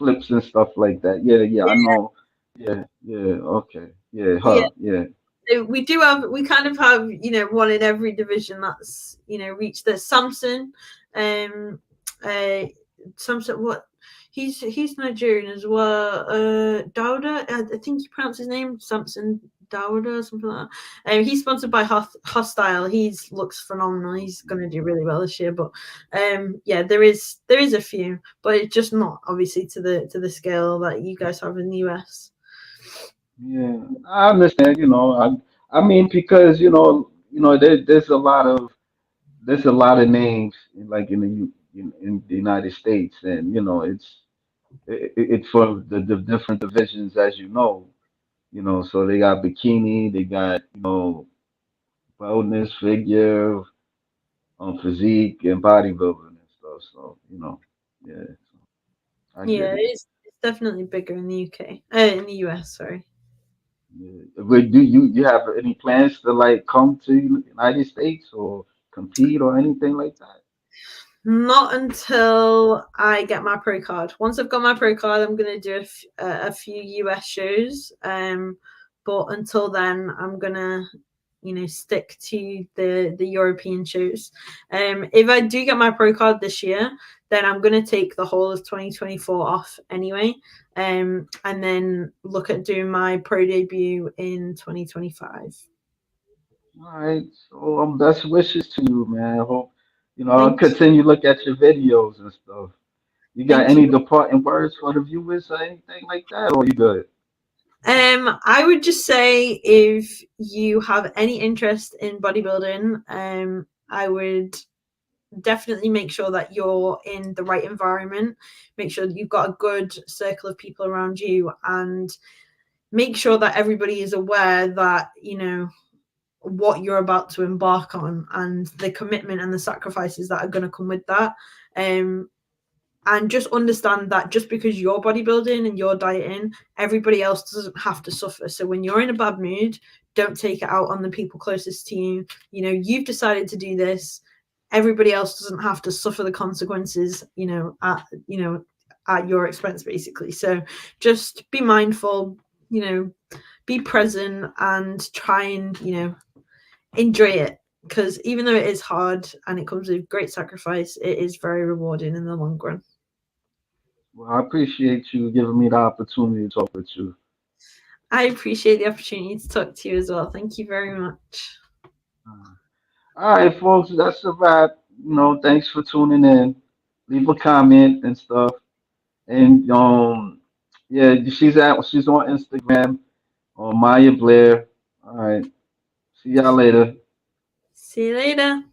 flips and stuff like that. Yeah, yeah, I know. Yeah, yeah, okay. Yeah, Yeah. yeah. So we kind of have, one in every division that's, reached the Samson. Um, uh, Samson, what? He's Nigerian as well. Dowda, I think you pronounce his name Samson Dowda, something like that. He's sponsored by Hostile. He's looks phenomenal. He's going to do really well this year. But yeah, there is a few, but it's just not obviously to the scale that you guys have in the US. Yeah, I understand, I mean because there's a lot of names like in in the United States, and it's for the different divisions, as so they got bikini, they got wellness, figure, physique, and bodybuilding and stuff. So yeah, I get Yeah, it. it's definitely bigger in the UK. In the US, sorry. Yeah. But do you have any plans to like come to United States or compete or anything like that? Not until I get my pro card. Once I've got my pro card, I'm gonna do a few US shows. But until then, I'm gonna stick to the European shows. If I do get my pro card this year, then I'm gonna take the whole of 2024 off anyway. And then look at doing my pro debut in 2025. All right. So best wishes to you, man. I hope I'll Thank you. continue to look at your videos and stuff. You got Thank any you. departing words for the viewers or anything like that, or you good? I would just say if you have any interest in bodybuilding, I would definitely make sure that you're in the right environment. Make sure that you've got a good circle of people around you, and make sure that everybody is aware that what you're about to embark on and the commitment and the sacrifices that are going to come with that. Um, and just understand that just because you're bodybuilding and you're dieting, everybody else doesn't have to suffer. So when you're in a bad mood, don't take it out on the people closest to you. You've decided to do this. Everybody else doesn't have to suffer the consequences, at your expense, basically. So just be mindful, be present, and try and enjoy it, because even though it is hard and it comes with great sacrifice, it is very rewarding in the long run. Well, I appreciate you giving me the opportunity to talk with you. I appreciate the opportunity to talk to you as well. Thank you very much. Uh, All right, folks, that's a wrap. Thanks for tuning in. Leave a comment and stuff. And yeah, she's on Instagram on Mia Blair. All right, see y'all later. See you later.